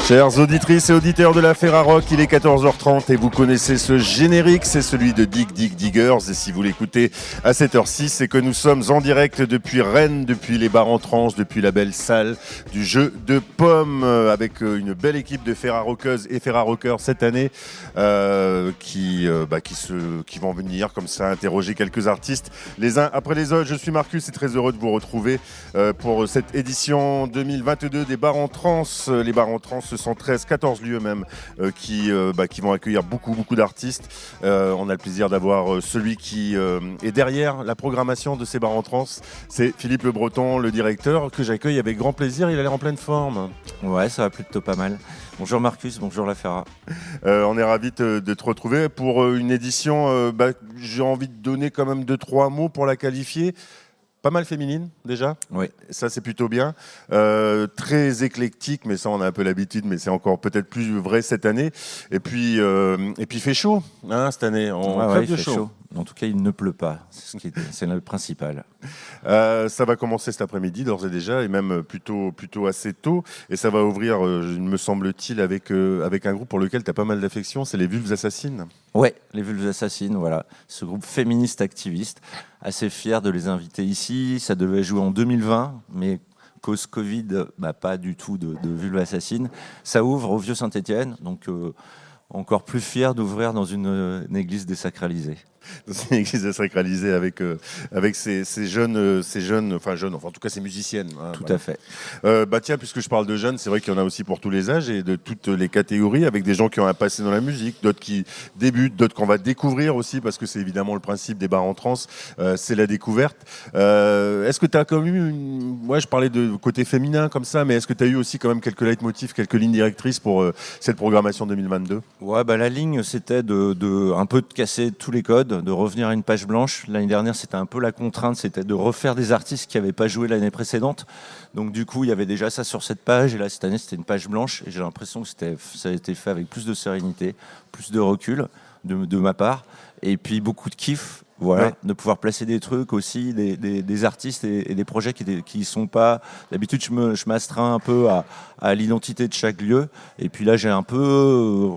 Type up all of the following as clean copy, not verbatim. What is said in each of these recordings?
Chères auditrices et auditeurs de la Ferrarock, il est 14h30 et vous connaissez ce générique, c'est celui de Dig Dig Diggers. Et si vous l'écoutez à cette heure-ci, c'est que nous sommes en direct depuis Rennes, depuis les bars en tranche, depuis la belle salle du jeu de pommes, avec une belle équipe de Ferrarockeuses et Ferrarockeurs cette année qui vont venir comme ça interroger quelques artistes les uns après les autres. Je suis Marcus et très heureux de vous retrouver pour cette édition 2022 des bars en transe. Les bars en transe, ce sont 14 lieux même qui vont accueillir beaucoup d'artistes. On a le plaisir d'avoir celui qui est derrière la programmation de ces bars en transe. C'est Philippe Le Breton, le directeur, que j'accueille avec grand plaisir. Il a l'air en pleine forme. Ouais, ça va plutôt pas mal. Bonjour Marcus, bonjour la Ferra. On est ravis de te retrouver pour une édition, j'ai envie de donner quand même 2-3 mots pour la qualifier. Pas mal féminine déjà, oui. Ça c'est plutôt bien. Très éclectique, mais ça on a un peu l'habitude, mais c'est encore peut-être plus vrai cette année. Et puis il fait chaud cette année. Il fait chaud. En tout cas, il ne pleut pas, c'est le principal. Ça va commencer cet après-midi d'ores et déjà, et même plutôt assez tôt. Et ça va ouvrir, me semble-t-il, avec un groupe pour lequel tu as pas mal d'affection, c'est les Vulves Assassines. Ouais, les Vulves Assassines, voilà. Ce groupe féministe activiste, assez fier de les inviter ici. Ça devait jouer en 2020, mais cause Covid, pas du tout de Vulves Assassines. Ça ouvre au Vieux-Saint-Étienne, donc encore plus fier d'ouvrir dans une église désacralisée. Dans une église désacralisée avec ces jeunes, en tout cas ces musiciennes. Tout à fait. Tiens, puisque je parle de jeunes, c'est vrai qu'il y en a aussi pour tous les âges et de toutes les catégories, avec des gens qui ont un passé dans la musique, d'autres qui débutent, d'autres qu'on va découvrir aussi, parce que c'est évidemment le principe des bars en trance, c'est la découverte. Est-ce que tu as quand même eu je parlais de côté féminin comme ça, mais est-ce que tu as eu aussi quand même quelques leitmotifs, quelques lignes directrices pour cette programmation 2022 ? Ouais, la ligne, c'était de un peu de casser tous les codes, de revenir à une page blanche. L'année dernière, c'était un peu la contrainte, c'était de refaire des artistes qui n'avaient pas joué l'année précédente. Donc du coup, il y avait déjà ça sur cette page, et là, cette année, c'était une page blanche, et j'ai l'impression que ça a été fait avec plus de sérénité, plus de recul de ma part, et puis beaucoup de kiff. Voilà, ouais. De pouvoir placer des trucs aussi, des artistes et des projets qui sont pas... D'habitude, je m'astreins un peu à l'identité de chaque lieu. Et puis là, j'ai un peu...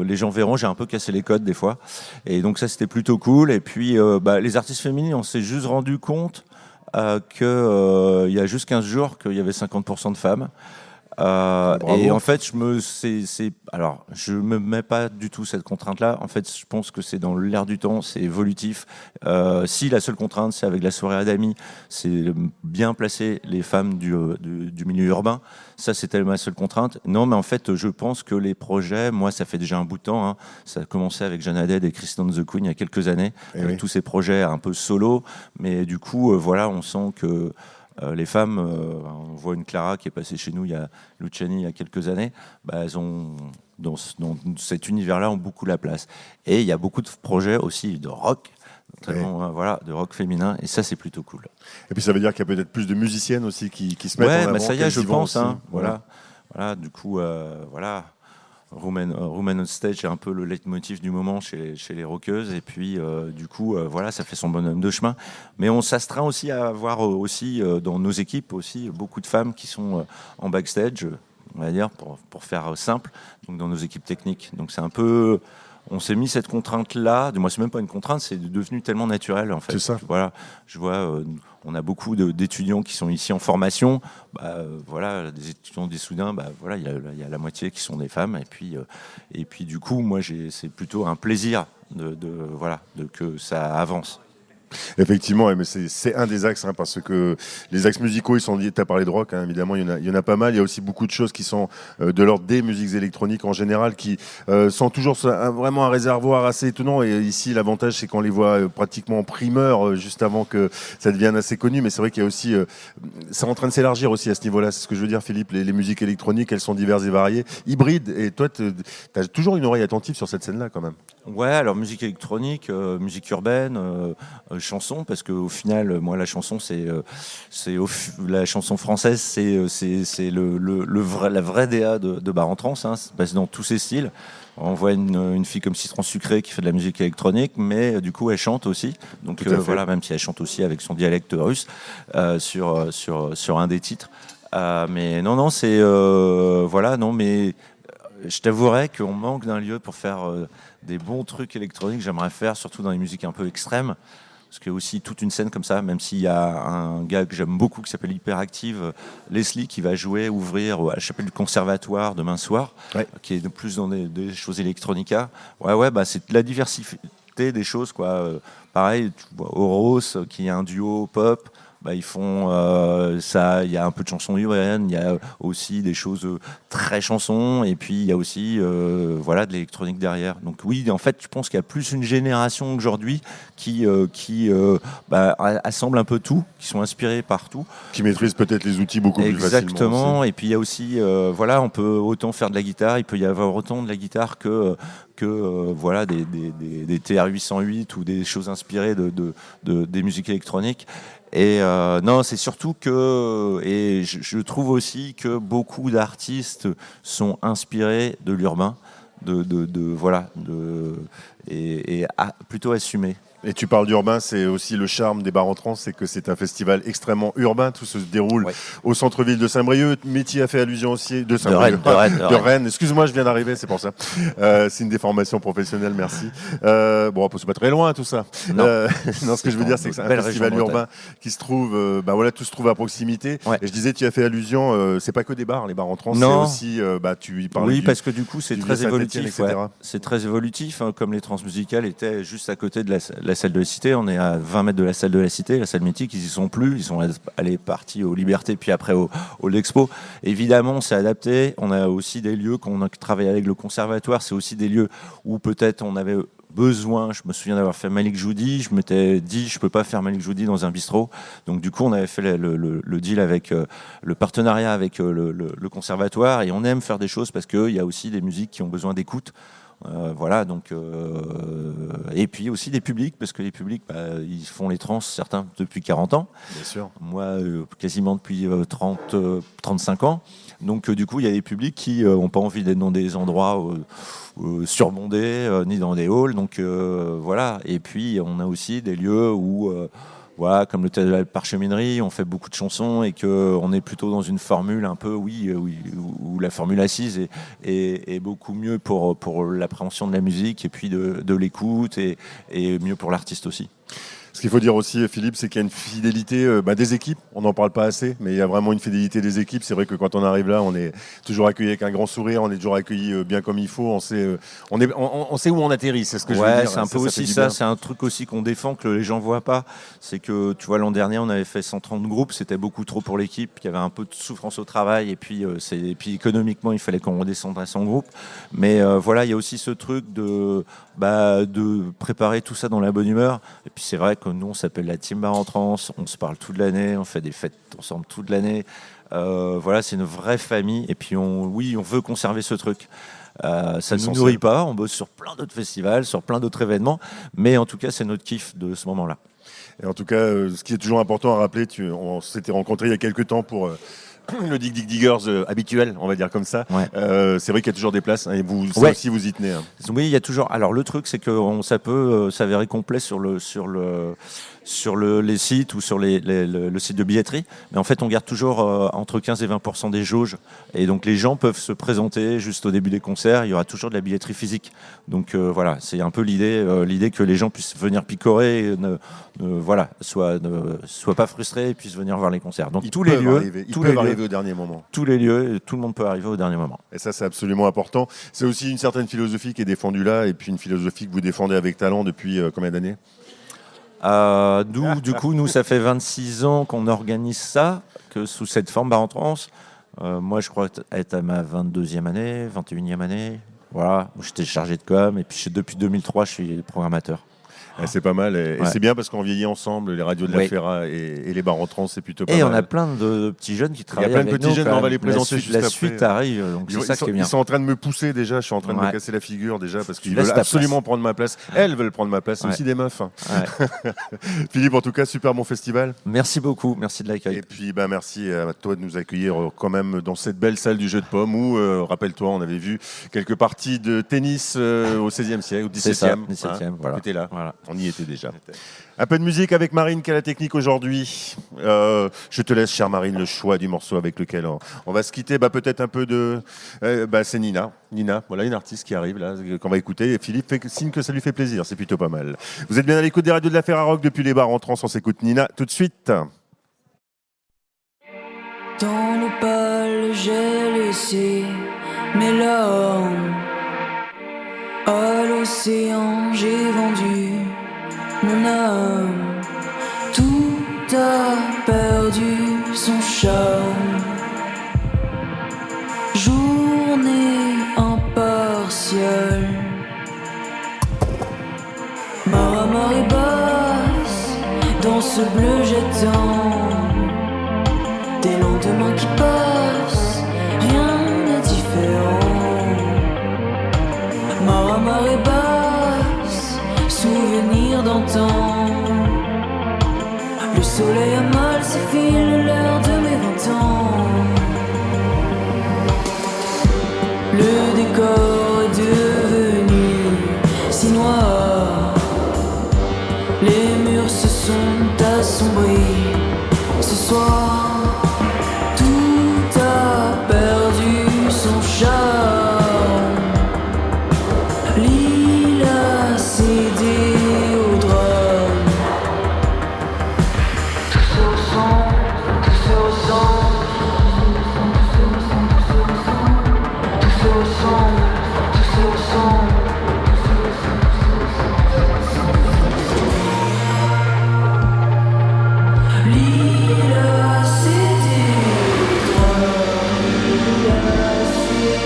les gens verront, j'ai un peu cassé les codes des fois. Et donc ça, c'était plutôt cool. Et puis, les artistes féminines, on s'est juste rendu compte qu'il y a juste 15 jours qu'il y avait 50% de femmes. Et en fait, je me mets pas du tout cette contrainte-là. En fait, je pense que c'est dans l'air du temps, c'est évolutif. Si la seule contrainte, c'est avec la soirée à d'amis, c'est bien placer les femmes du milieu urbain. Ça, c'était ma seule contrainte. Non, mais en fait, je pense que les projets, moi, ça fait déjà un bout de temps. Ça a commencé avec Jeanne Haddad et Kristen the Queen il y a quelques années, avec tous ces projets un peu solo. Mais du coup, on sent que les femmes, on voit une Clara qui est passée chez nous, il y a Luciani il y a quelques années, elles ont, dans cet univers-là, ont beaucoup la place. Et il y a beaucoup de projets aussi de rock, notamment de rock féminin, et ça c'est plutôt cool. Et puis ça veut dire qu'il y a peut-être plus de musiciennes aussi qui se mettent en avant. Ça y est, je pense. Voilà, du coup, Woman on Stage est un peu le leitmotiv du moment chez les rockeuses, et puis du coup ça fait son bonhomme de chemin, mais on s'astreint aussi à avoir aussi dans nos équipes aussi beaucoup de femmes qui sont en backstage, on va dire, pour faire simple, donc dans nos équipes techniques. Donc c'est un peu, on s'est mis cette contrainte-là, moi c'est même pas une contrainte, c'est devenu tellement naturel en fait. C'est ça. Voilà, je vois, on a beaucoup d'étudiants qui sont ici en formation, des étudiants des Soudains, il y a la moitié qui sont des femmes, et puis du coup, moi c'est plutôt un plaisir de que ça avance. Effectivement, mais c'est un des axes, parce que les axes musicaux, ils sont liés. Tu as parlé de rock, évidemment, il y en a pas mal. Il y a aussi beaucoup de choses qui sont de l'ordre des musiques électroniques en général, qui sont toujours vraiment un réservoir assez étonnant. Et ici, l'avantage, c'est qu'on les voit pratiquement en primeur, juste avant que ça devienne assez connu. Mais c'est vrai qu'il y a aussi... c'est en train de s'élargir aussi à ce niveau-là. C'est ce que je veux dire, Philippe. Les musiques électroniques, elles sont diverses et variées, hybrides. Et toi, tu as toujours une oreille attentive sur cette scène-là, quand même. Ouais, alors musique électronique, musique urbaine, chanson, parce qu'au final, moi, la chanson, la chanson française, c'est la vraie DA de Bar en Trance, ça se passe dans tous ses styles. On voit une fille comme Citron Sucré qui fait de la musique électronique, mais du coup, elle chante aussi. Donc même si elle chante aussi avec son dialecte russe sur un des titres. Mais non, c'est voilà, non, mais je t'avouerais qu'on manque d'un lieu pour faire des bons trucs électroniques. J'aimerais faire, surtout dans les musiques un peu extrêmes. Parce qu'il y a aussi toute une scène comme ça, même s'il y a un gars que j'aime beaucoup qui s'appelle Hyperactive, Leslie, qui va ouvrir à la chapelle du conservatoire demain soir, qui est plus dans des choses électronica. Ouais, bah c'est la diversité des choses, quoi. Pareil, tu vois, Oros, qui est un duo pop. Bah, ils font ça, il y a un peu de chansons urbaines, il y a aussi des choses très chansons, et puis il y a aussi voilà, de l'électronique derrière. Donc oui, en fait, je pense qu'il y a plus une génération aujourd'hui qui assemble un peu tout, qui sont inspirés par tout. Qui maîtrise peut-être les outils beaucoup plus facilement. Exactement, et puis il y a aussi, voilà, on peut autant faire de la guitare, il peut y avoir autant de la guitare que voilà, des TR-808 ou des choses inspirées des musiques électroniques. Et non, c'est surtout que, et je trouve aussi que beaucoup d'artistes sont inspirés de l'urbain, voilà, et plutôt assumés. Et tu parles d'urbain, c'est aussi le charme des Bars en Trance, c'est que c'est un festival extrêmement urbain. Tout se déroule au centre-ville de Saint-Brieuc. Métier a fait allusion aussi de Saint-Brieuc. De Rennes. Excuse-moi, je viens d'arriver, c'est pour ça. C'est une déformation professionnelle, merci. Bon, c'est pas très loin tout ça. Non, ce que je veux dire, c'est que c'est un festival urbain qui se trouve, voilà, tout se trouve à proximité. Ouais. Et je disais, tu as fait allusion, c'est pas que des bars, les Bars en Trance, c'est aussi, tu y parles. Oui, parce que du coup, c'est très évolutif. C'est très évolutif, hein, comme les transmusicales étaient juste à côté de la salle de la Cité. On est à 20 mètres de la salle de la Cité, la salle mythique. Ils y sont plus. Ils sont partis aux Libertés, puis après au Lexpo. Évidemment, on s'est adapté. On a aussi des lieux qu'on a travaillé avec le conservatoire. C'est aussi des lieux où peut-être on avait besoin. Je me souviens d'avoir fait Malik Joudi. Je m'étais dit, je peux pas faire Malik Joudi dans un bistrot. Donc du coup, on avait fait le deal avec le partenariat avec le conservatoire. Et on aime faire des choses parce qu'il y a aussi des musiques qui ont besoin d'écoute. Voilà, donc et puis aussi des publics, parce que les publics, ils font les trans, certains depuis 40 ans. Bien sûr. Moi, quasiment depuis 35 ans. Donc du coup, il y a des publics qui n'ont pas envie d'être dans des endroits surbondés, ni dans des halls. Donc voilà. Et puis on a aussi des lieux où voilà, comme le théâtre de la Parcheminerie, on fait beaucoup de chansons et qu'on est plutôt dans une formule un peu, où la formule assise est beaucoup mieux pour l'appréhension de la musique et puis de l'écoute et mieux pour l'artiste aussi. Ce qu'il faut dire aussi, Philippe, c'est qu'il y a une fidélité des équipes. On n'en parle pas assez, mais il y a vraiment une fidélité des équipes. C'est vrai que quand on arrive là, on est toujours accueilli avec un grand sourire, on est toujours accueilli bien comme il faut. On sait où on atterrit, c'est ce que je veux dire. C'est un peu aussi ça. C'est un truc aussi qu'on défend, que les gens voient pas. C'est que, tu vois, l'an dernier, on avait fait 130 groupes. C'était beaucoup trop pour l'équipe. Il y avait un peu de souffrance au travail. Et puis économiquement, il fallait qu'on redescende à 100 groupes. Mais voilà, il y a aussi ce truc de préparer tout ça dans la bonne humeur. Et puis c'est vrai que nous, on s'appelle la Team Bars en Trance, on se parle toute l'année, on fait des fêtes ensemble toute l'année. Voilà, c'est une vraie famille. Et puis on veut conserver ce truc. Ça ne nous nourrit pas, on bosse sur plein d'autres festivals, sur plein d'autres événements, mais en tout cas, c'est notre kiff de ce moment-là. Et en tout cas, ce qui est toujours important à rappeler, on s'était rencontrés il y a quelques temps pour le Dig Dig Diggers habituel, on va dire comme ça. Ouais. C'est vrai qu'il y a toujours des places, hein, et vous aussi vous y tenez. Hein. Oui, il y a toujours. Alors le truc, c'est que ça peut s'avérer complet sur les sites ou sur le site de billetterie, mais en fait on garde toujours entre 15 et 20% des jauges, et donc les gens peuvent se présenter juste au début des concerts. Il y aura toujours de la billetterie physique, donc voilà, c'est un peu l'idée que les gens puissent venir picorer, et soient pas frustrés et puissent venir voir les concerts. Donc tous les lieux arriver au dernier moment. Tous les lieux, tout le monde peut arriver au dernier moment. Et ça, c'est absolument important. C'est aussi une certaine philosophie qui est défendue là, et puis une philosophie que vous défendez avec talent depuis combien d'années ? Nous, ça fait 26 ans qu'on organise ça, que sous cette forme Bars en Trance. Moi, je crois être à ma 22e année, 21e année. Voilà, j'étais chargé de com, et puis depuis 2003, je suis programmateur. C'est pas mal, et c'est bien parce qu'on vieillit ensemble, les radios de la Ferra et les Bars en Trance, c'est plutôt pas mal. Et on a plein de petits jeunes qui travaillent avec nous. Il y a plein de petits jeunes, on va les présenter juste après. La suite arrive, donc c'est ça qui est bien. Ils sont en train de me pousser déjà, je suis en train de me casser la figure déjà, parce qu'ils veulent absolument prendre ma place. Elles veulent prendre ma place, c'est aussi des meufs. Hein. Ouais. Philippe, en tout cas, super bon festival. Merci beaucoup, merci de l'accueil. Et puis merci à toi de nous accueillir quand même dans cette belle salle du Jeu de Pommes où, rappelle-toi, on avait vu quelques parties de tennis au 16e siècle, au 17e. C'est ça, 17e, voilà. C'était là. Voilà. On y était déjà. Un peu de musique avec Marine qui a la technique aujourd'hui. Je te laisse, chère Marine, le choix du morceau avec lequel on va se quitter. Peut-être un peu de... c'est Nina. Nina, voilà une artiste qui arrive là, qu'on va écouter. Et Philippe fait signe que ça lui fait plaisir. C'est plutôt pas mal. Vous êtes bien à l'écoute des radios de la Ferrarock depuis les bars en trans. On s'écoute Nina tout de suite. Dans l'opale, j'ai laissé mes larmes. À l'océan, j'ai vendu mon âme. Tout a perdu son charme. Journée impartiale. Marée basse, dans ce bleu jetant. Des lendemains qui passent, rien n'est différent. Marée basse, souvenir d'antan. Le soleil a mal s'effile l'heure de mes 20 ans. Le décor est devenu si noir. Les murs se sont assombris ce soir. Tout a perdu son charme. L'île a cédé au drame. Tout se ressemble, tout se ressemble. Tout se ressemble, tout se ressemble. L'île a cédé au drame. L'île a cédé.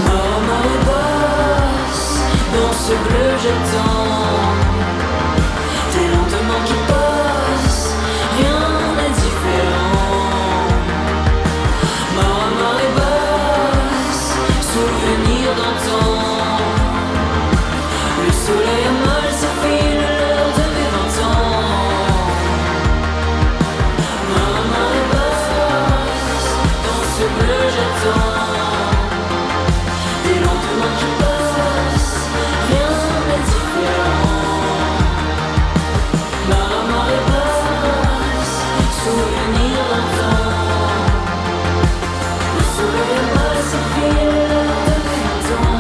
Marée basse, dans ce bleu jetant. Des lendemains qui passent, rien n'est différent. Marée basse, souvenir d'antan. Le soleil a mal s'effile l'heure de mes 20 ans. Marée basse, dans ce bleu jetant. Des lendemains qui passent, rien n'est différent. Marée basse, souvenir d'antan. Le soleil a mal s'effile l'heure de mes 20 ans.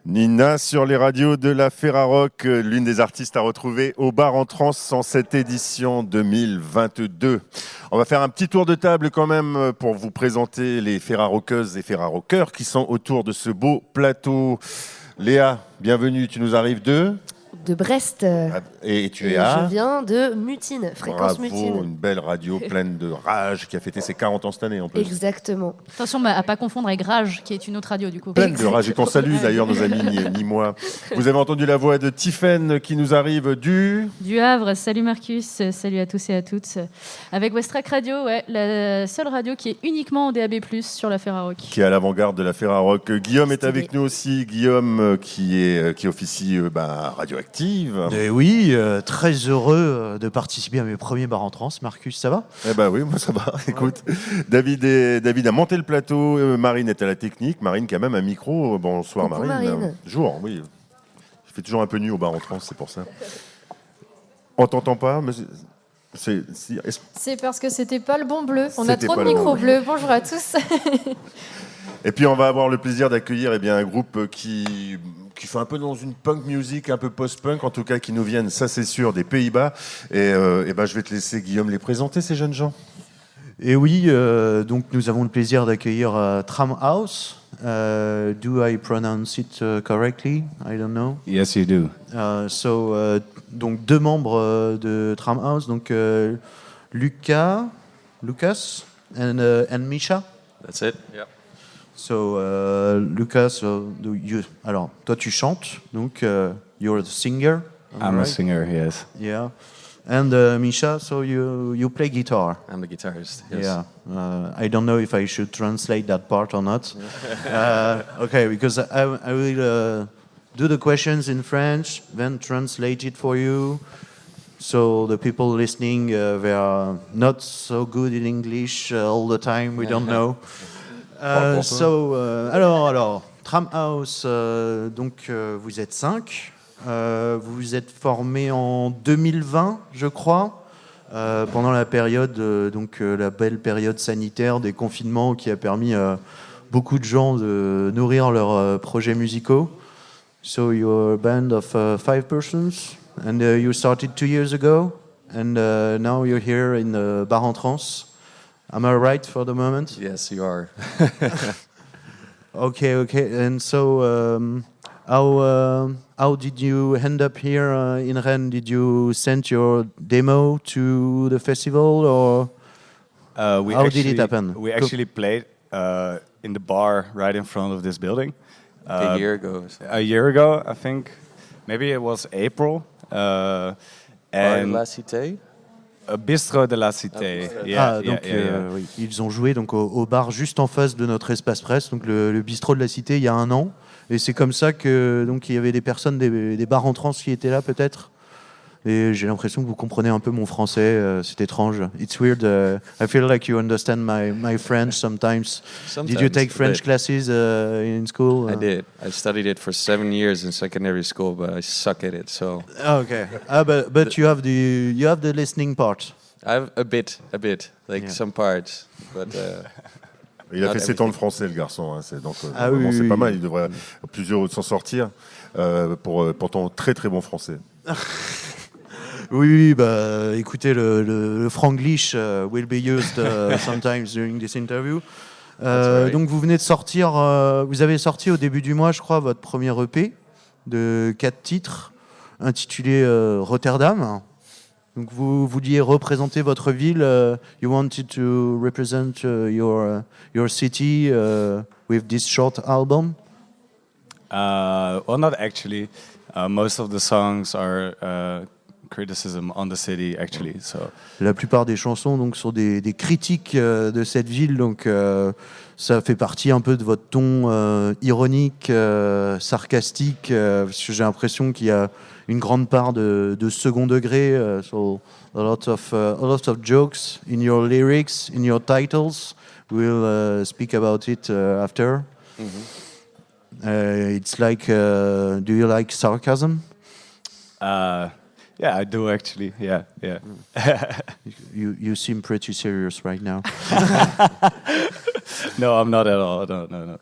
Nina sur les radios de la Ferrarock, l'une des artistes à retrouver au bar en trans en cette édition 2022. On va faire un petit tour de table quand même pour vous présenter les Ferrarockeuses et Ferrarockeurs qui sont autour de ce beau plateau. Léa, bienvenue, tu nous arrives de Brest. et tu es Et à... je viens de Mutine, fréquence Bravo, Mutine. une belle radio pleine de rage qui a fêté ses 40 ans cette année en plus. Exactement. Attention à pas confondre avec Rage, qui est une autre radio du coup. Pleine de rage et qu'on salue d'ailleurs nos amis ni moi. Vous avez entendu la voix de Tiffaine qui nous arrive du Havre, salut Marcus, salut à tous et à toutes. Avec Westrack Radio, ouais, la seule radio qui est uniquement en DAB+, sur la Ferrarock. qui est à l'avant-garde de la Ferrarock. Guillaume est Stylé. avec nous aussi. Guillaume qui officie Radioactive. Et oui, très heureux de participer à mes premiers bars en trans. Marcus, ça va? Eh ben oui, moi ça va. Écoute, David a monté le plateau. Marine est à la technique. Marine qui a même un micro. Bonsoir Coucou, Marine. Marine. Jour, oui. Il fait toujours un peu nuit au bar en trans, c'est pour ça. On t'entend pas, mais C'est parce que c'était pas le bon bleu. On a C'était trop pas de le bon micros bleu. bleus. Bonjour à tous. Et puis on va avoir le plaisir d'accueillir un groupe qui fait un peu dans une punk music, un peu post-punk, en tout cas qui nous viennent, ça c'est sûr, des Pays-Bas. Et je vais te laisser Guillaume les présenter, ces jeunes gens. Et oui, donc nous avons le plaisir d'accueillir Tramhouse. Do I pronounce it correctly? I don't know. Yes, you do. Donc deux membres de Tramhouse, donc Lucas and Misha. That's it. Yeah. So Lucas, alors toi tu chantes, donc you're the singer. I'm a right? singer. Yes. Yeah. And Misha, so you play guitar. I'm the guitarist. Yes. Yeah. I don't know if I should translate that part or not. Okay, because I will do the questions in French, then translate it for you. So the people listening, they are not so good in English all the time. We don't know. Alors, Tramhouse. Donc vous êtes 5. Vous vous êtes formés en 2020, je crois, pendant la période, la belle période sanitaire des confinements qui a permis à beaucoup de gens de nourrir leurs projets musicaux. So you're a band of 5 persons, and you started 2 years ago, and now you're here in Bar en Trance. Am I right for the moment? Yes, you are. Okay. And so, how did you end up here in Rennes? Did you send your demo to the festival, or how did it happen? We actually played in the bar right in front of this building. A year ago. A year ago, I think. Maybe it was April. Bar And La Cité. Bistro de la Cité. Oui, ils ont joué donc au bar juste en face de notre espace presse, donc le bistrot de la Cité, il y a 1 an. Et c'est comme ça que donc il y avait des personnes des bars en trance qui étaient là peut-être. Et j'ai l'impression que vous comprenez un peu mon français. C'est étrange. It's weird. I feel like you understand my French sometimes. Did you take French classes in school? I did. I studied it for 7 years in secondary school, but I suck at it. So. Okay. But you have the listening part. I have a bit, like some parts, but. Il a fait 7 ans de français, le garçon. Hein, c'est oui, pas mal. Il devrait plusieurs s'en sortir pour ton très très bon français. Oui, écoutez, le franglish will be used sometimes during this interview. Right. Donc vous venez de sortir, vous avez sorti au début du mois, je crois, votre premier EP de 4 titres, intitulé Rotterdam. Donc vous vouliez représenter votre ville. You wanted to represent your city with this short album. Well, not actually. Most of the songs are criticism on the city, actually. So. La plupart des chansons donc sont des critiques de cette ville, donc ça fait partie un peu de votre ton ironique, sarcastique. Parce que j'ai l'impression qu'il y a une grande part de second degré. So a lot of jokes in your lyrics, in your titles. We'll speak about it after. Mm-hmm. It's like, do you like sarcasm? Yeah, I do actually. Yeah. You seem pretty serious right now. No, I'm not at all. No.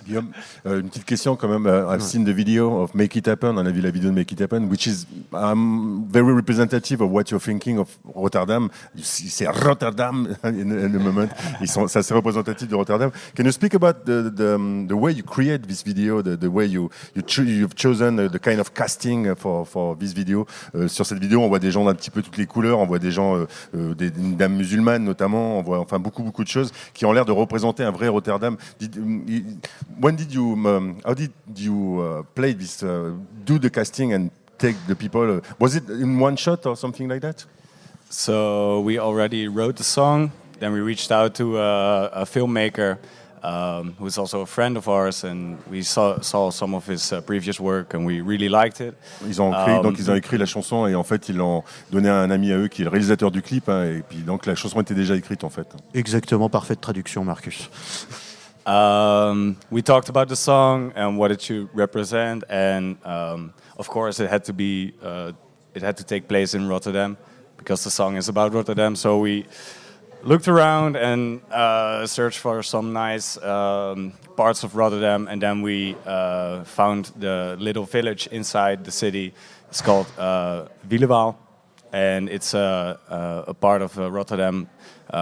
Guillaume, une petite question quand même. I've seen the video of Make It Happen. On a vu la vidéo de Make It Happen, which is very representative of what you're thinking of Rotterdam. C'est Rotterdam in the moment. C'est assez représentatif de Rotterdam. Can you speak about the way you create this video, the way you've chosen the kind of casting for this video? Sur cette vidéo, on voit des gens d'un petit peu toutes les couleurs. On voit des gens, une dame musulmane notamment. On voit enfin beaucoup de choses qui ont l'air de représenter un vrai Rotterdam. How did you play this? Do the casting and take the people? Was it in one shot or something like that? So we already wrote the song. Then we reached out to a filmmaker who's also a friend of ours, and we saw some of his previous work, and we really liked it. Ils ont écrit la chanson et en fait ils l'ont donné à un ami à eux qui est le réalisateur du clip. Hein, et puis donc la chanson était déjà écrite en fait. Exactement, parfaite traduction, Marcus. We talked about the song and what it should represent, and of course it had to take place in Rotterdam because the song is about Rotterdam. So we looked around and searched for some nice parts of Rotterdam, and then we found the little village inside the city. It's called Wielewaal, and it's a part of Rotterdam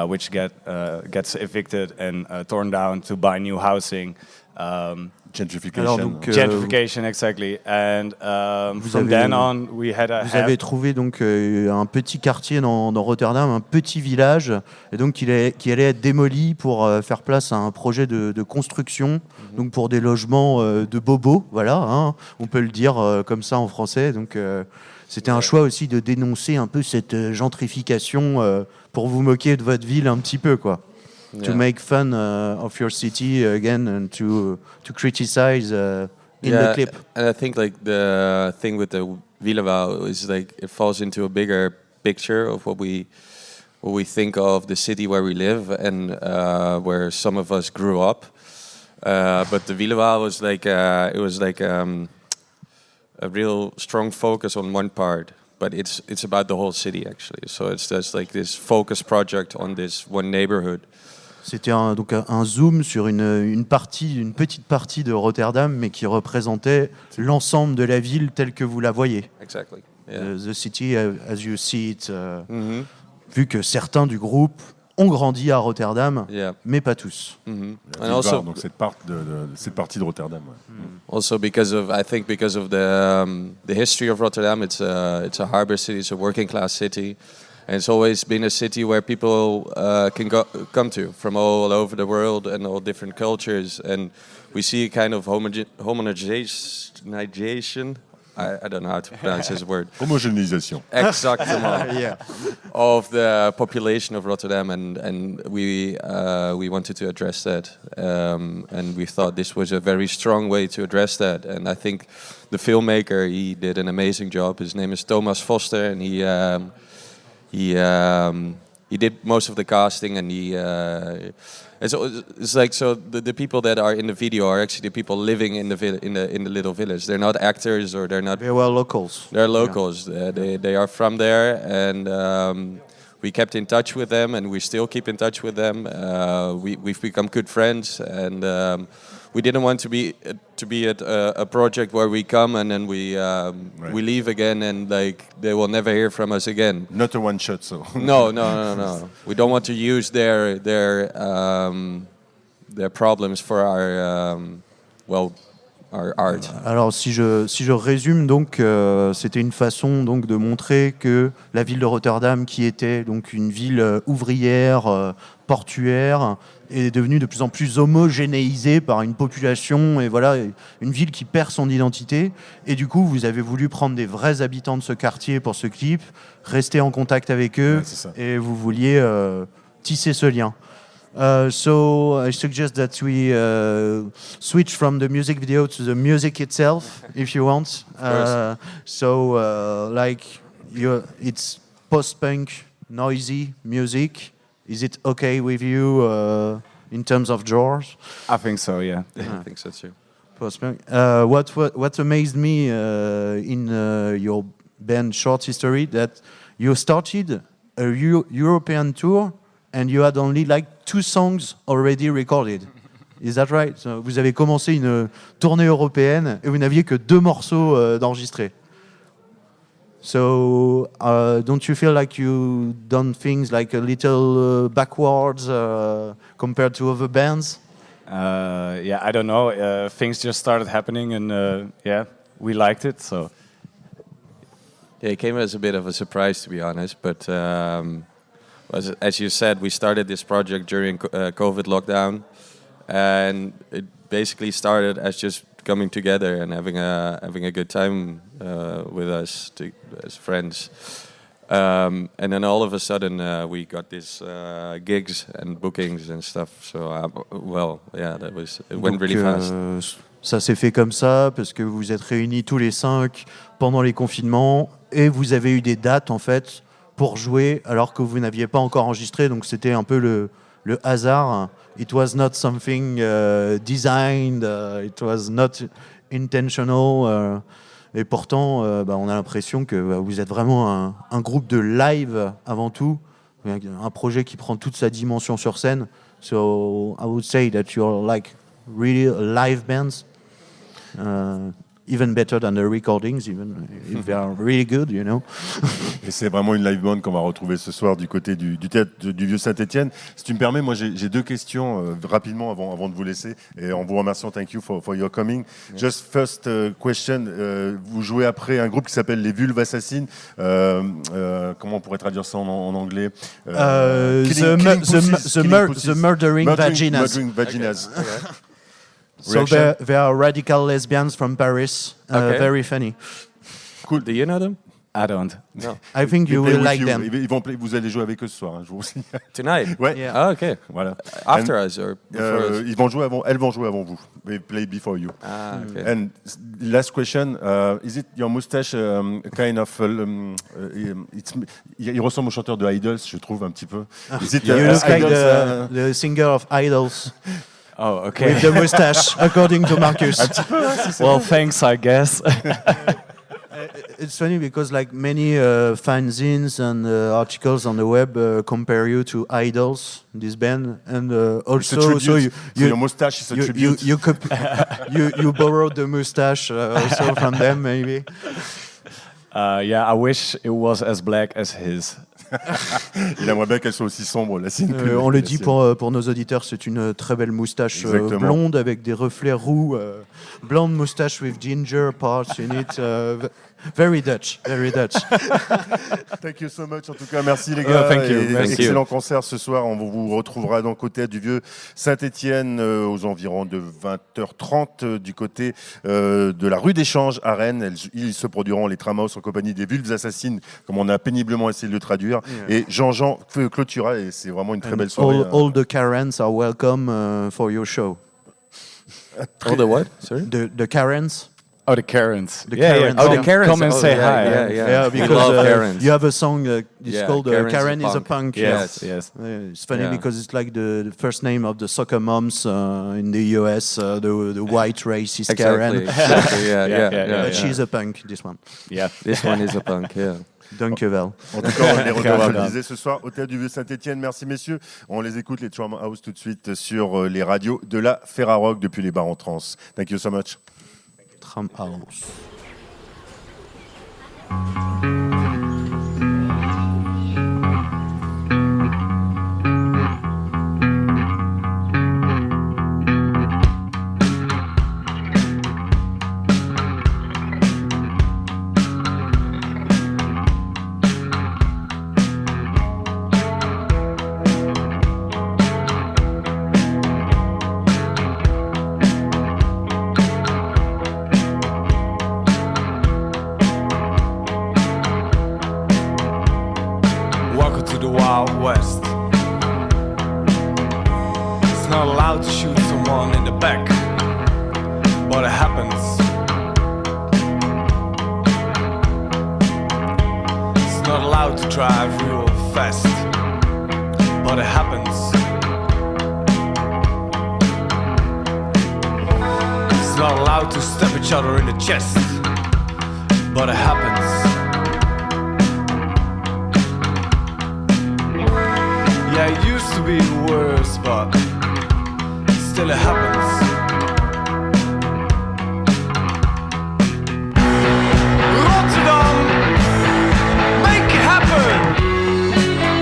which gets evicted and torn down to buy new housing. Gentrification, exactly. And from then on, we had Vous avez trouvé donc un petit quartier dans Rotterdam, un petit village, et donc qui allait être démoli pour faire place à un projet de construction, donc pour des logements de bobos, voilà, hein, on peut le dire comme ça en français. Donc c'était un choix aussi de dénoncer un peu cette gentrification pour vous moquer de votre ville un petit peu, quoi. Yeah. To make fun of your city again and to criticize in the clip. And I think like the thing with the Wielerwouw is like it falls into a bigger picture of what we think of the city where we live and where some of us grew up. But the Wielerwouw was like a real strong focus on one part. But it's about the whole city actually. So it's just like this focus project on this one neighborhood. C'était donc un zoom sur une petite partie de Rotterdam, mais qui représentait l'ensemble de la ville telle que vous la voyez. Exactly. Yeah. The city as you see it. Vu que certains du groupe ont grandi à Rotterdam, mais pas tous. And also, donc cette partie de Rotterdam. Ouais. Also because of the history of Rotterdam, it's a harbor city, it's a working class city. And it's always been a city where people can come to from all over the world and all different cultures. And we see a kind of homogenization. I don't know how to pronounce this word. Homogénéisation. Exactement. Yeah. Of the population of Rotterdam, and we wanted to address that, and we thought this was a very strong way to address that. And I think the filmmaker, he did an amazing job. His name is Thomas Foster, and he did most of the casting, and it's like so the people that are in the video are actually the people living in the little village. They're not actors or they're not. They were locals. They're locals. Yeah. They are from there, and we kept in touch with them, and we still keep in touch with them. We've become good friends, and we didn't want to be at a project where we come and then we leave again, and like they will never hear from us again. Not a one shot, so. No. We don't want to use their problems for our art. Alors si je résume donc, c'était une façon donc de montrer que la ville de Rotterdam, qui était donc une ville ouvrière, portuaire, est devenue de plus en plus homogénéisée par une population, et voilà, une ville qui perd son identité. Et du coup, vous avez voulu prendre des vrais habitants de ce quartier pour ce clip, rester en contact avec eux, et vous vouliez tisser ce lien. So I suggest that we switch from the music video to the music itself, if you want. It's post-punk, noisy music. Is it okay with you in terms of genres? I think so, yeah. I think so too. Post-punk. What amazed me in your band short history, that you started a European tour and you had only like 2 songs already recorded. Is that right? So, vous avez commencé une tournée européenne et vous n'aviez que 2 morceaux d'enregistrés. So, don't you feel like you done things like a little backwards compared to other bands? Yeah, I don't know. Things just started happening, and we liked it. So, yeah, it came as a bit of a surprise, to be honest. But as you said, we started this project during COVID lockdown, and it basically started as just coming together and having a good time with us as friends. And then all of a sudden we got these gigs and bookings and stuff. So it went really fast. Ça s'est fait comme ça parce que vous vous êtes réunis tous les 5 pendant les confinements et vous avez eu des dates en fait pour jouer alors que vous n'aviez pas encore enregistré. Donc c'était un peu le hasard. It was not something designed, it was not intentional. Et pourtant, on a l'impression que vous êtes vraiment un groupe de live avant tout, un projet qui prend toute sa dimension sur scène. So I would say that you're like really live bands. Even better than the recordings, even if they are really good, you know. Et c'est vraiment une live band qu'on va retrouver ce soir du côté du théâtre du Vieux-Saint-Étienne. Si tu me permets, moi j'ai 2 questions rapidement avant de vous laisser. Et en vous remerciant, thank you for your coming. Yeah. Just first question, vous jouez après un groupe qui s'appelle les Vulves Assassines. Comment on pourrait traduire ça en anglais? The Murdering Vaginas. Murdering Vaginas. Okay. So they are radical lesbians from Paris. Okay. Very funny. Cool. Do you know them? I don't. No. I think you They play will with like you. them. Vous allez jouer avec eux ce soir, hein, je vous signale. Tonight? Ouais. Yeah. Ah, okay. Voilà. After us or before us? Elles vont jouer avant vous. They play before you. Ah, okay. And last question, is it your mustache kind of... il ressemble au chanteur de Idols, je trouve, un petit peu. Is it You look like Idols, the singer of Idols Oh, okay. with the mustache, according to Marcus. Well, thanks, I guess. It's funny because like many fanzines and articles on the web compare you to Idols, this band, and It's a also tribute. so your mustache is a tribute. you borrowed the mustache also from them maybe. Yeah, I wish it was as black as his. Il aimerait bien qu'elle soit aussi sombre. La sienne, On le la dit sienne. pour nos auditeurs, c'est une très belle moustache Exactement. blonde avec des reflets roux. Blonde moustache with ginger parts in it. Very Dutch, very Dutch. Thank you so much. En tout cas, merci les gars. thank you. Et Thank excellent you. concert ce soir. On vous retrouvera dans le côté du vieux Saint-Étienne aux environs de 20h30 du côté de la rue d'Échange à Rennes. Ils se produiront les Tramhouse en compagnie des Vulves Assassines, comme on a péniblement essayé de le traduire. Et Jean-Jean clôturera et c'est vraiment une très belle soirée. All the Karens are welcome for your show. All the what? Sorry? The Karens. Oh, the Karens. The yeah, Karens. yeah. Oh, Come, the Karens. Come and Oh, say yeah, hi. yeah, yeah. We because love Karens. you have a song it's Yeah, called Karen is a Punk. Yes, Yes. yes. It's funny Yeah. because it's like the first name of the soccer moms in the US, the white racist Karen. Exactly. Yeah, Yeah, yeah. yeah, But she's a punk, this one. Yeah. This one is a punk. Yeah. Dankjewel. En tout cas, on les retrouvera, je Voilà. le disais, ce soir au Théâtre du Vieux Saint-Étienne. Merci messieurs. On les écoute, les Tramhouse, tout de suite sur les radios de la Ferrarock depuis les bars en trans. Thank you so much. Tramhouse. Welcome to the Wild West. It's not allowed to shoot someone in the back, but it happens. It's not allowed to drive real fast, but it happens. It's not allowed to stab each other in the chest, but it happens. Yeah, it used to be worse, but still it happens. Rotterdam, make it happen.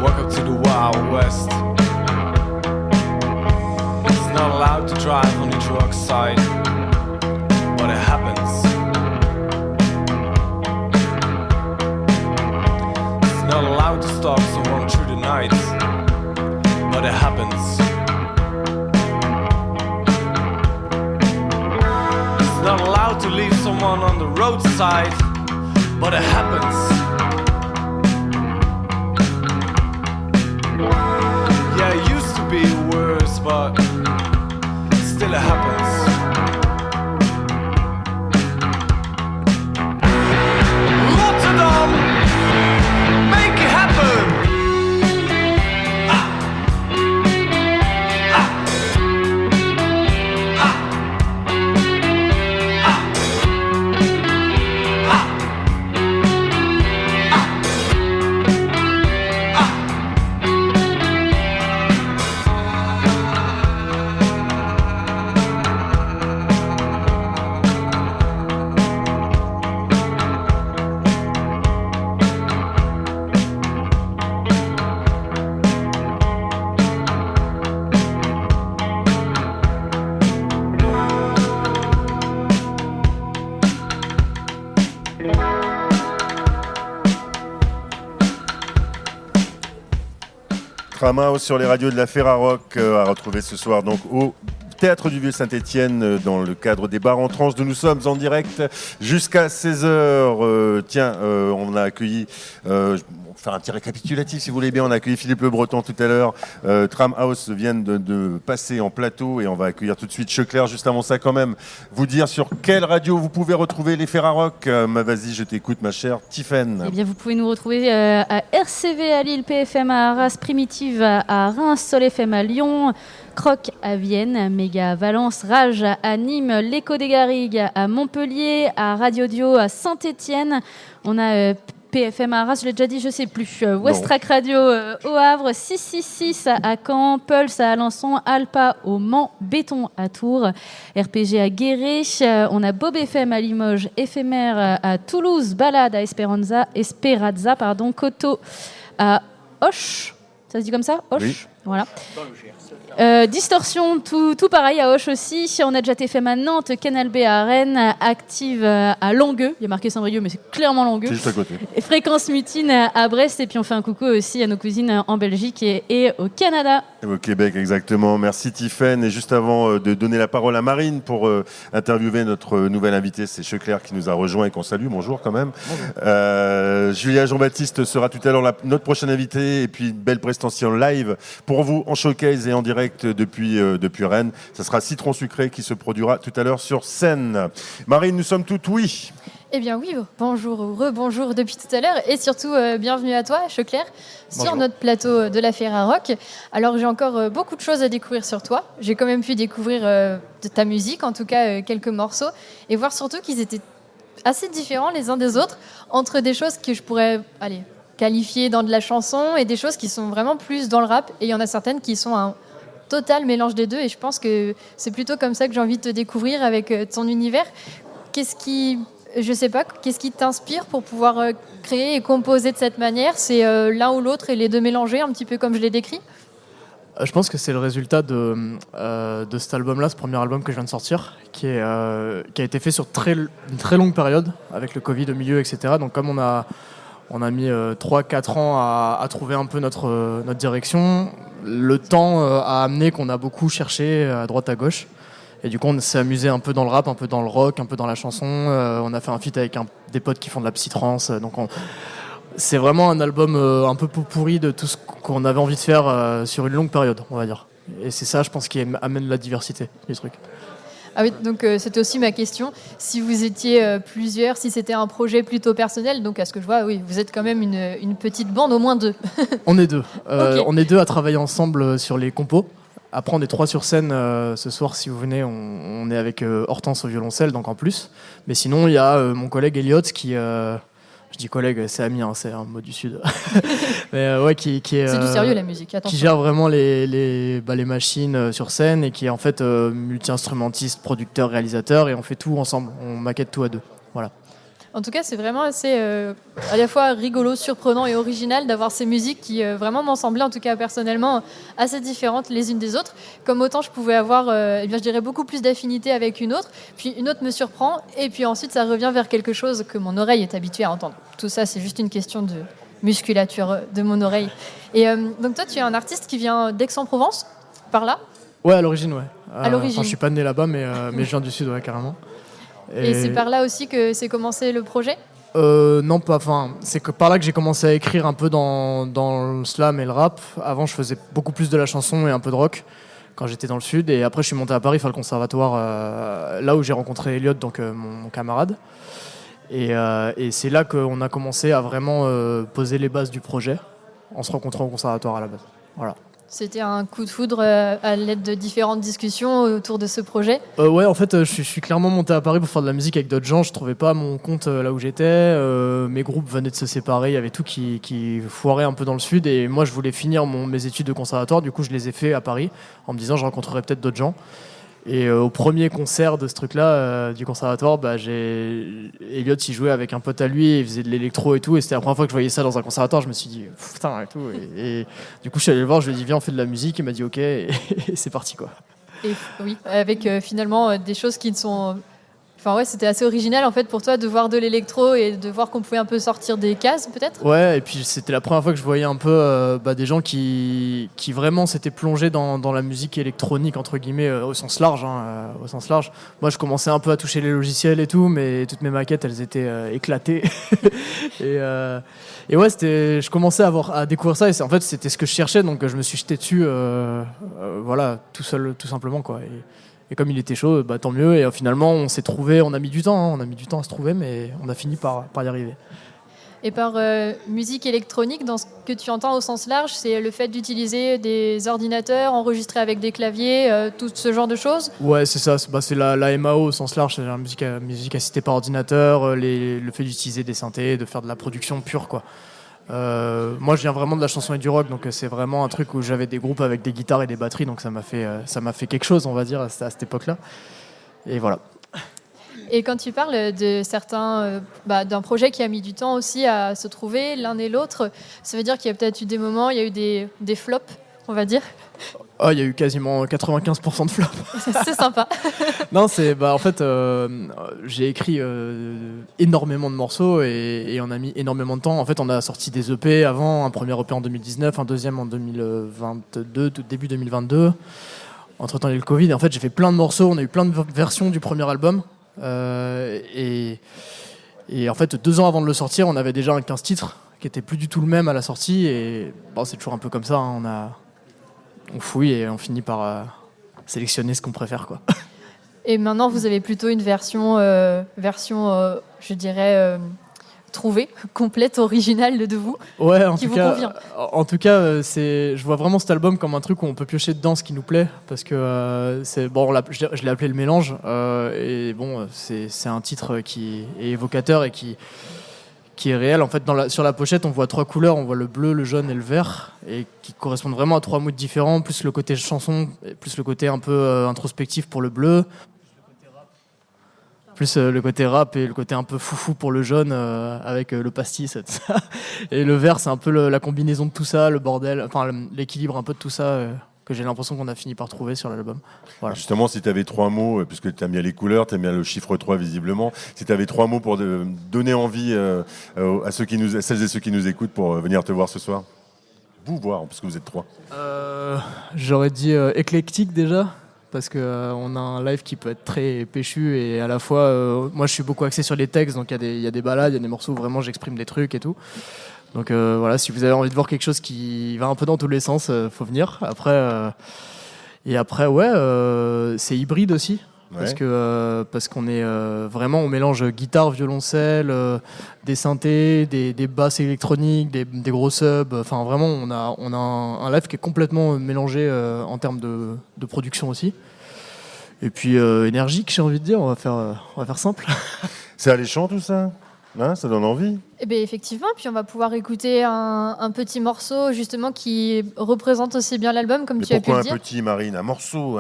Welcome to the Wild West. It's not allowed to drive on the truck side, but it happens. It's not allowed to stalk someone through the night, but it happens. It's not allowed to leave someone on the roadside, but it happens. Yeah, it used to be worse, but still it happens. Rotterdam, make it happen. Tramhouse sur les radios de la Ferrarock à retrouver ce soir donc au Théâtre du Vieux-Saint-Étienne dans le cadre des bars en tranche d'où nous sommes en direct jusqu'à 16h. On a accueilli, faire un petit récapitulatif si vous voulez bien, on a accueilli Philippe Le Breton tout à l'heure. Tramhouse vient de passer en plateau et on va accueillir tout de suite Checlair. Juste avant ça quand même, vous dire sur quelle radio vous pouvez retrouver les Ferrarock. Vas-y, je t'écoute ma chère Tiffaine. Eh bien, vous pouvez nous retrouver à RCV à Lille, PFM à Arras, Primitive à Reims, Sol FM à Lyon, Croc à Vienne, Méga à Valence, Rage à Nîmes, l'Écho des Garrigues à Montpellier, à Radio Dio à Saint-Étienne. On a PFM à Arras, je l'ai déjà dit, je sais plus. Westrack Radio au Havre, 666 à Caen, Pulse à Alençon, Alpa au Mans, Béton à Tours, RPG à Guéret. On a Bob FM à Limoges, Éphémère à Toulouse, Balade à Esperanza, Coteau à Auch. Ça se dit comme ça, Auch. Oui. Voilà. Distorsion, tout pareil à Auch aussi. On a déjà FM à Nantes, Canal B à Rennes, Active à Longueux. Il y a marqué Saint-Brieuc, mais c'est clairement Longueux. C'est juste à côté. Et Fréquence Mutine à Brest. Et puis on fait un coucou aussi à nos cousines en Belgique et au Canada. Et au Québec, exactement. Merci Tiffaine. Et juste avant de donner la parole à Marine pour interviewer notre nouvelle invitée, c'est Checlair qui nous a rejoint et qu'on salue. Bonjour quand même. Bonjour. Julia Jean-Baptiste sera tout à l'heure notre prochaine invitée. Et puis une belle prestation live pour vous en showcase et en direct depuis Rennes. Ça sera Citron Sucré qui se produira tout à l'heure sur scène. Marine, nous sommes toutes oui. Eh bien oui, bonjour ou rebonjour depuis tout à l'heure et surtout bienvenue à toi, Checlair, sur notre plateau de la Ferrarock. Alors j'ai encore beaucoup de choses à découvrir sur toi. J'ai quand même pu découvrir de ta musique, en tout cas quelques morceaux, et voir surtout qu'ils étaient assez différents les uns des autres, entre des choses que je pourrais qualifier dans de la chanson et des choses qui sont vraiment plus dans le rap. Et il y en a certaines qui sont un total mélange des deux et je pense que c'est plutôt comme ça que j'ai envie de te découvrir avec ton univers. Qu'est-ce qui t'inspire pour pouvoir créer et composer de cette manière? C'est l'un ou l'autre et les deux mélangés, un petit peu comme je l'ai décrit? Je pense que c'est le résultat de cet album-là, ce premier album que je viens de sortir, qui a été fait sur une très longue période, avec le Covid au milieu, etc. Donc comme on a mis 3-4 ans à trouver un peu notre direction, le temps a amené qu'on a beaucoup cherché à droite à gauche. Et du coup, on s'est amusé un peu dans le rap, un peu dans le rock, un peu dans la chanson. On a fait un feat avec des potes qui font de la psytrance. Donc c'est vraiment un album un peu pourri de tout ce qu'on avait envie de faire sur une longue période, on va dire. Et c'est ça, je pense, qui amène la diversité du truc. Ah oui, donc c'était aussi ma question. Si vous étiez plusieurs, si c'était un projet plutôt personnel, donc à ce que je vois, oui, vous êtes quand même une petite bande, au moins deux. On est deux. Okay. On est deux à travailler ensemble sur les compos. Après, on est 3 sur scène. Ce soir, si vous venez, on est avec Hortense au violoncelle, donc en plus. Mais sinon, il y a mon collègue Elliot qui... je dis collègue, c'est ami, hein, c'est un mot du Sud. Mais qui est... C'est du sérieux, la musique, attention. Qui gère vraiment les machines sur scène et qui est en fait multi-instrumentiste, producteur, réalisateur. Et on fait tout ensemble. On maquette tout à deux. Voilà. En tout cas, c'est vraiment assez à la fois rigolo, surprenant et original d'avoir ces musiques qui vraiment m'ont semblé, en tout cas personnellement, assez différentes les unes des autres. Comme autant je pouvais avoir, je dirais, beaucoup plus d'affinité avec une autre, puis une autre me surprend, et puis ensuite ça revient vers quelque chose que mon oreille est habituée à entendre. Tout ça, c'est juste une question de musculature de mon oreille. Et donc toi, tu es un artiste qui vient d'Aix-en-Provence, par là ? Ouais, à l'origine, ouais. À l'origine. Je suis pas né là-bas, mais je viens du Sud, ouais, carrément. Et c'est par là aussi que s'est commencé le projet ? Non, pas. Enfin, c'est que par là que j'ai commencé à écrire un peu dans le slam et le rap. Avant, je faisais beaucoup plus de la chanson et un peu de rock quand j'étais dans le Sud. Et après, je suis monté à Paris faire le conservatoire, là où j'ai rencontré Elliot, donc mon camarade. Et c'est là qu'on a commencé à vraiment poser les bases du projet en se rencontrant au conservatoire à la base. Voilà. C'était un coup de foudre à l'aide de différentes discussions autour de ce projet. Ouais, en fait, je suis clairement monté à Paris pour faire de la musique avec d'autres gens. Je trouvais pas mon compte là où j'étais. Mes groupes venaient de se séparer. Il y avait tout qui foirait un peu dans le Sud. Et moi, je voulais finir mes études de conservatoire. Du coup, je les ai fait à Paris en me disant je rencontrerai peut-être d'autres gens. Et au premier concert de ce truc-là, du conservatoire, Elliot il jouait avec un pote à lui, il faisait de l'électro et tout, et c'était la première fois que je voyais ça dans un conservatoire. Je me suis dit putain et tout, et du coup je suis allé le voir, je lui ai dit viens on fait de la musique, il m'a dit ok, et c'est parti quoi. Et oui, avec finalement des choses qui ne sont Enfin ouais, c'était assez original en fait pour toi de voir de l'électro et de voir qu'on pouvait un peu sortir des cases peut-être. Ouais, et puis c'était la première fois que je voyais un peu des gens qui vraiment s'étaient plongés dans la musique électronique entre guillemets au sens large. Au sens large. Moi, je commençais un peu à toucher les logiciels et tout, mais toutes mes maquettes, elles étaient éclatées. et ouais, je commençais à découvrir ça et en fait c'était ce que je cherchais, donc je me suis jeté dessus, voilà, tout seul, tout simplement quoi. Et comme il était chaud, tant mieux. Et finalement, on s'est trouvé, on a mis du temps à se trouver, mais on a fini par y arriver. Et par musique électronique, dans ce que tu entends au sens large, c'est le fait d'utiliser des ordinateurs, enregistrer avec des claviers, tout ce genre de choses? Ouais, c'est ça. C'est la MAO au sens large, c'est la musique assistée par ordinateur, le fait d'utiliser des synthés, de faire de la production pure, quoi. Moi, je viens vraiment de la chanson et du rock, donc c'est vraiment un truc où j'avais des groupes avec des guitares et des batteries, donc ça m'a fait quelque chose, on va dire, à cette époque-là. Et voilà. Et quand tu parles de certains, d'un projet qui a mis du temps aussi à se trouver l'un et l'autre, ça veut dire qu'il y a peut-être eu des moments, il y a eu des flops, on va dire. Oh, il y a eu quasiment 95% de flops. C'est sympa. Non, en fait, j'ai écrit énormément de morceaux et on a mis énormément de temps. En fait, on a sorti des EP avant, un premier EP en 2019, un deuxième en 2022, début 2022. Entre-temps, il y a eu le Covid. En fait, j'ai fait plein de morceaux. On a eu plein de versions du premier album. Et en fait, 2 ans avant de le sortir, on avait déjà un 15 titres qui était plus du tout le même à la sortie. Et c'est toujours un peu comme ça. On fouille et on finit par sélectionner ce qu'on préfère, quoi. Et maintenant, vous avez plutôt une version je dirais, trouvée, complète, originale de vous, ouais, qui vous convient. En tout cas, je vois vraiment cet album comme un truc où on peut piocher dedans ce qui nous plaît, parce que je l'ai appelé Le Mélange, et bon, c'est un titre qui est évocateur et qui est réel. En fait, sur la pochette, on voit 3 couleurs, on voit le bleu, le jaune et le vert, et qui correspondent vraiment à 3 moods différents, plus le côté chanson, plus le côté un peu introspectif pour le bleu, plus le côté rap et le côté un peu foufou pour le jaune, avec le pastis et tout ça. Et le vert, c'est un peu la combinaison de tout ça, le bordel, enfin l'équilibre un peu de tout ça, que j'ai l'impression qu'on a fini par trouver sur l'album. Voilà. Justement, si tu avais 3 mots, puisque tu aimes bien les couleurs, tu aimes bien le chiffre 3 visiblement, si tu avais 3 mots pour donner envie à celles et ceux qui nous écoutent pour venir te voir ce soir. Vous voir, parce que vous êtes 3. J'aurais dit éclectique déjà, parce qu'on a un live qui peut être très péchu et à la fois, moi je suis beaucoup axé sur les textes, donc il y a des ballades, il y a des morceaux où vraiment j'exprime des trucs et tout. Donc voilà, si vous avez envie de voir quelque chose qui va un peu dans tous les sens, faut venir. Après, c'est hybride aussi. Ouais. Parce qu'on est vraiment, on mélange guitare, violoncelle, des synthés, des basses électroniques, des gros subs. Enfin vraiment, on a un live qui est complètement mélangé en termes de production aussi. Et puis énergique, j'ai envie de dire. On va faire simple. C'est alléchant tout ça, hein, ça donne envie. Eh bien, effectivement, puis on va pouvoir écouter un petit morceau justement qui représente aussi bien l'album, comme tu as pu le dire. Pourquoi un petit, Marine? Un morceau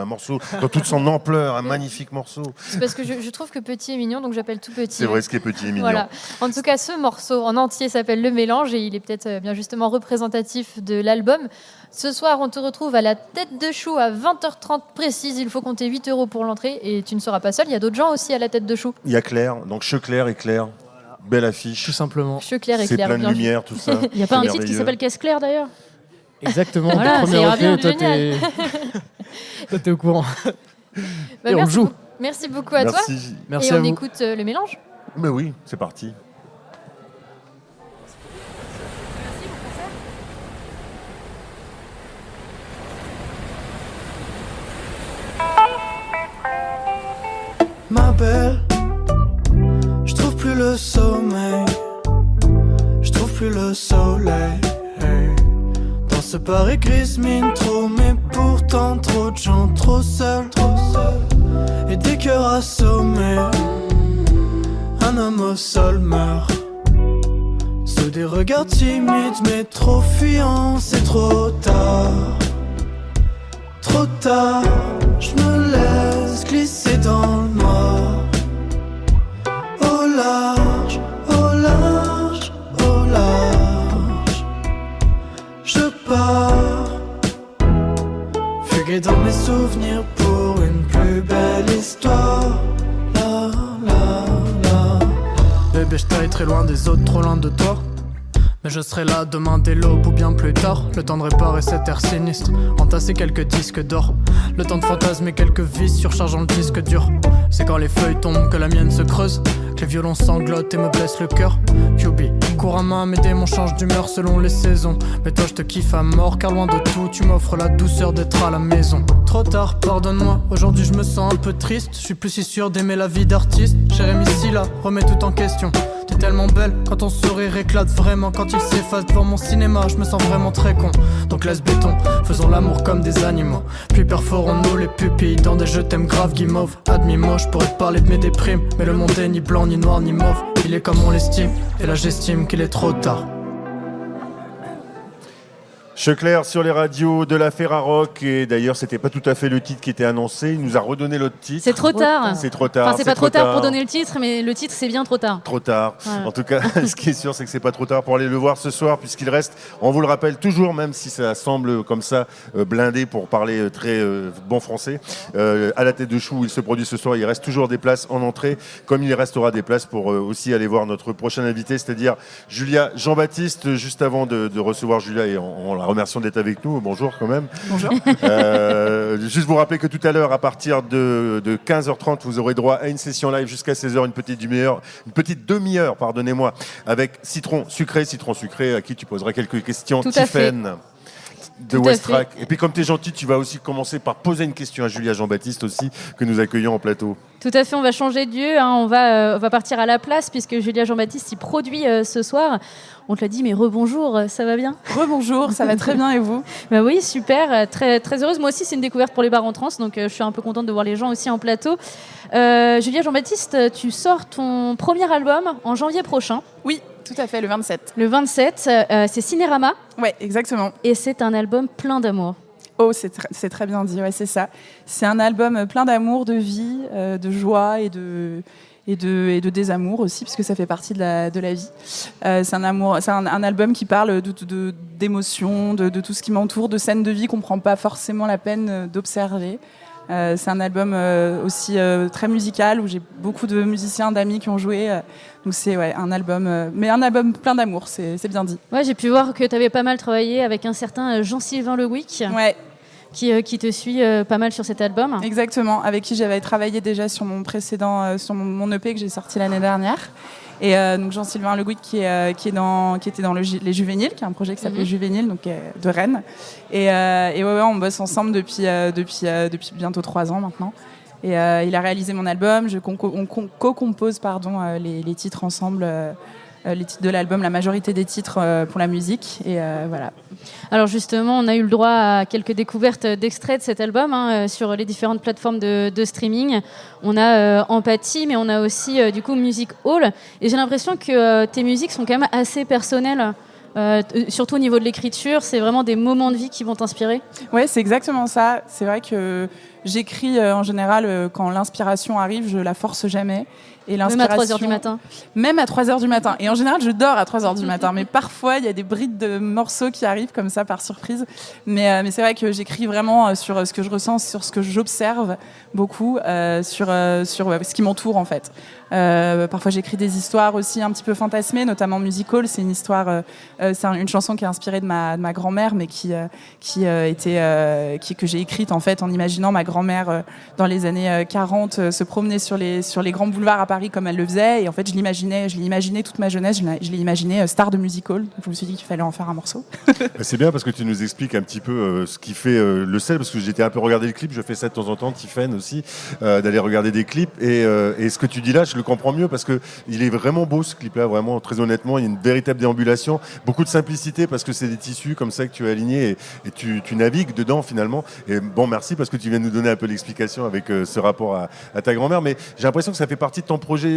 dans toute son ampleur, un magnifique morceau. C'est parce que je trouve que petit est mignon, donc j'appelle tout petit. C'est vrai, ce qui est petit est mignon. Voilà. En tout cas, ce morceau en entier s'appelle Le Mélange et il est peut-être bien justement représentatif de l'album. Ce soir, on te retrouve à la Tête de Chou à 20h30 précise. Il faut compter 8 € pour l'entrée et tu ne seras pas seul. Il y a d'autres gens aussi à la Tête de Chou. Il y a Claire, donc Checlair et Claire. Belle affiche. Tout simplement. Checlair et c'est Claire. C'est plein de lumière, tout ça. Il n'y a pas un titre qui s'appelle Caisse Claire d'ailleurs? Exactement. Voilà, premier bien, toi, t'es au courant. Et on joue. Merci beaucoup à toi. Merci et à on vous. écoute Le Mélange. Mais oui, c'est parti. Ma belle, je trouve plus le sommeil, je trouve plus le soleil. Dans ce Paris gris mine trop, mais pourtant trop de gens trop seuls. Et des cœurs assommés, un homme au sol meurt. Sous des regards timides mais trop fuyants, c'est trop tard. Trop tard, je me laisse glisser dans le noir. Au large, au large, au large. Je pars, fuguer dans mes souvenirs pour une plus belle histoire. La, la. bébé, je taille très loin des autres, trop loin de toi. Mais je serai là demain dès l'aube ou bien plus tard. Le temps de réparer cet air sinistre, entasser quelques disques d'or. Le temps de fantasmer quelques vis, surchargeant le disque dur. C'est quand les feuilles tombent que la mienne se creuse, que les violons sanglotent et me blessent le cœur. QB, cours à main, mes démons changent d'humeur selon les saisons. Mais toi je te kiffe à mort, car loin de tout, tu m'offres la douceur d'être à la maison. Trop tard, pardonne-moi, aujourd'hui je me sens un peu triste. Je suis plus si sûr d'aimer la vie d'artiste. Jérémy Silla, remets tout en question. T'es tellement belle, quand ton sourire éclate vraiment. Quand il s'efface devant mon cinéma, je me sens vraiment très con. Donc laisse béton, faisons l'amour comme des animaux. Puis perforons-nous les pupilles dans des je t'aime grave guimauve. Admis-moi, je pourrais te parler de mes déprimes, mais le monde est ni blanc, ni noir, ni mauve. Il est comme on l'estime, et là j'estime qu'il est trop tard. Checlair sur les radios de la Ferrarock, et d'ailleurs c'était pas tout à fait le titre qui était annoncé, il nous a redonné l'autre titre. C'est trop tard. C'est trop tard. Enfin, c'est pas trop tard pour donner le titre, mais le titre c'est bien trop tard. Trop tard. Voilà. En tout cas, ce qui est sûr, c'est que c'est pas trop tard pour aller le voir ce soir, puisqu'il reste, on vous le rappelle toujours, même si ça semble comme ça blindé pour parler très bon français, à la tête de chou où il se produit ce soir, il reste toujours des places en entrée, comme il restera des places pour aussi aller voir notre prochain invité, c'est-à-dire Julia Jean-Baptiste. Juste avant de recevoir Julia, et en la remerciant d'être avec nous, bonjour quand même. Bonjour. Juste vous rappeler que tout à l'heure, à partir de 15h30, vous aurez droit à une session live jusqu'à 16h, une petite demi-heure, pardonnez-moi, avec Citron Sucré, à qui tu poseras quelques questions. Tout à fait. Tiffen de Westrack. Et puis comme tu es gentil, tu vas aussi commencer par poser une question à Julia Jean-Baptiste aussi, que nous accueillons en plateau. Tout à fait, on va changer de lieu, hein, on va partir à la place puisque Julia Jean-Baptiste y produit ce soir. On te l'a dit, mais rebonjour, ça va bien ? Rebonjour, ça va très bien et vous ? Bah oui, super, très, très heureuse. Moi aussi, c'est une découverte pour les bars en trans, donc je suis un peu contente de voir les gens aussi en plateau. Julia Jean-Baptiste, tu sors ton premier album en janvier prochain. Oui, tout à fait, le 27. Le 27, c'est Cinérama. Ouais, exactement. Et c'est un album plein d'amour. Oh, c'est très bien dit, ouais, c'est ça. C'est un album plein d'amour, de vie, de joie et de désamour aussi, parce que ça fait partie de la vie. C'est un album qui parle d'émotions, de tout ce qui m'entoure, de scènes de vie qu'on ne prend pas forcément la peine d'observer. C'est un album aussi très musical, où j'ai beaucoup de musiciens, d'amis qui ont joué. Donc c'est un album, mais un album plein d'amour, c'est bien dit. Ouais, j'ai pu voir que tu avais pas mal travaillé avec un certain Jean-Sylvain Lewick. Ouais. Qui te suit pas mal sur cet album. Exactement, avec qui j'avais travaillé déjà sur mon précédent, sur mon EP que j'ai sorti l'année dernière. Et donc Jean-Sylvain Lewick qui était dans Les Juvéniles, qui est un projet qui s'appelait Juvénile, donc de Rennes. Et on bosse ensemble depuis bientôt 3 ans maintenant. Et il a réalisé mon album, on co-compose les titres ensemble. Les titres de l'album, la majorité des titres pour la musique, et voilà. Alors justement, on a eu le droit à quelques découvertes d'extraits de cet album sur les différentes plateformes de streaming. On a Empathie, mais on a aussi du coup Music Hall, et j'ai l'impression que tes musiques sont quand même assez personnelles. Surtout au niveau de l'écriture, c'est vraiment des moments de vie qui vont t'inspirer. Ouais, c'est exactement ça. C'est vrai que j'écris en général quand l'inspiration arrive, je la force jamais. Et même à 3h du matin. Même à 3h du matin. Et en général, je dors à 3h du matin. Mais parfois, il y a des brides de morceaux qui arrivent comme ça par surprise. Mais c'est vrai que j'écris vraiment sur ce que je ressens, sur ce que j'observe beaucoup, sur ce qui m'entoure en fait. Parfois, j'écris des histoires aussi un petit peu fantasmées, notamment Music Hall. C'est une histoire, c'est une chanson qui est inspirée de ma grand-mère, mais que j'ai écrite en fait en imaginant ma grand-mère dans les années 40 se promener sur les grands boulevards à Paris comme elle le faisait, et en fait je l'ai imaginé toute ma jeunesse, je l'ai imaginé star de Music Hall, donc je me suis dit qu'il fallait en faire un morceau. C'est bien parce que tu nous expliques un petit peu ce qui fait le sel, parce que j'étais un peu regardé le clip, je fais ça de temps en temps, Tiffen aussi, d'aller regarder des clips, et ce que tu dis là, je le comprends mieux parce que il est vraiment beau ce clip là, vraiment très honnêtement, il y a une véritable déambulation, beaucoup de simplicité parce que c'est des tissus comme ça que tu as alignés, et tu navigues dedans finalement, et bon merci parce que tu viens de nous donner un peu l'explication avec ce rapport à ta grand-mère, mais j'ai l'impression que ça fait partie de ton projet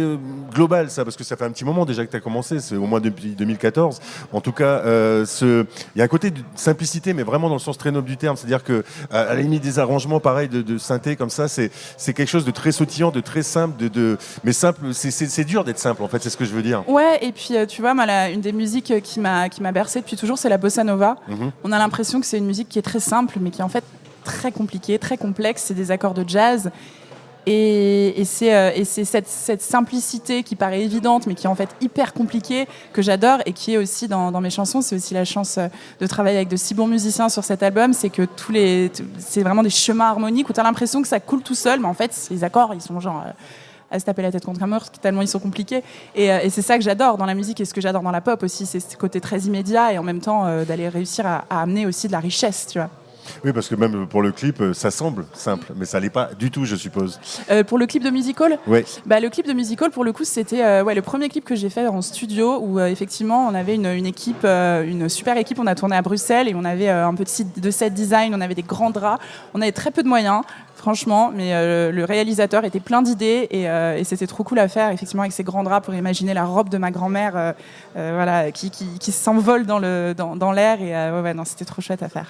global, ça, parce que ça fait un petit moment déjà que tu as commencé, c'est au moins depuis 2014. En tout cas, il y a un côté de simplicité, mais vraiment dans le sens très noble du terme. C'est-à-dire que, à la limite des arrangements pareils de synthé comme ça, c'est quelque chose de très sautillant, de très simple, mais simple. C'est dur d'être simple, en fait, c'est ce que je veux dire. Ouais, et puis tu vois, moi, une des musiques qui m'a bercée depuis toujours, c'est la bossa nova. On a l'impression que c'est une musique qui est très simple, mais qui est en fait très compliquée, très complexe. C'est des accords de jazz. Et c'est cette simplicité qui paraît évidente, mais qui est en fait hyper compliquée, que j'adore et qui est aussi dans mes chansons. C'est aussi la chance de travailler avec de si bons musiciens sur cet album, c'est que c'est vraiment des chemins harmoniques où tu as l'impression que ça coule tout seul, mais en fait, les accords, ils sont genre à se taper la tête contre un mur, tellement ils sont compliqués. Et c'est ça que j'adore dans la musique et ce que j'adore dans la pop aussi, c'est ce côté très immédiat et en même temps d'aller réussir à amener aussi de la richesse, tu vois. Oui, parce que même pour le clip, ça semble simple, mais ça l'est pas du tout, je suppose. Pour le clip de Musical, oui. Le clip de Musical, pour le coup, c'était le premier clip que j'ai fait en studio où effectivement on avait une équipe, une super équipe. On a tourné à Bruxelles et on avait un petit de set design, on avait des grands draps, on avait très peu de moyens. Franchement, mais le réalisateur était plein d'idées et c'était trop cool à faire, effectivement, avec ces grands draps pour imaginer la robe de ma grand-mère qui s'envole dans l'air. Et non, c'était trop chouette à faire.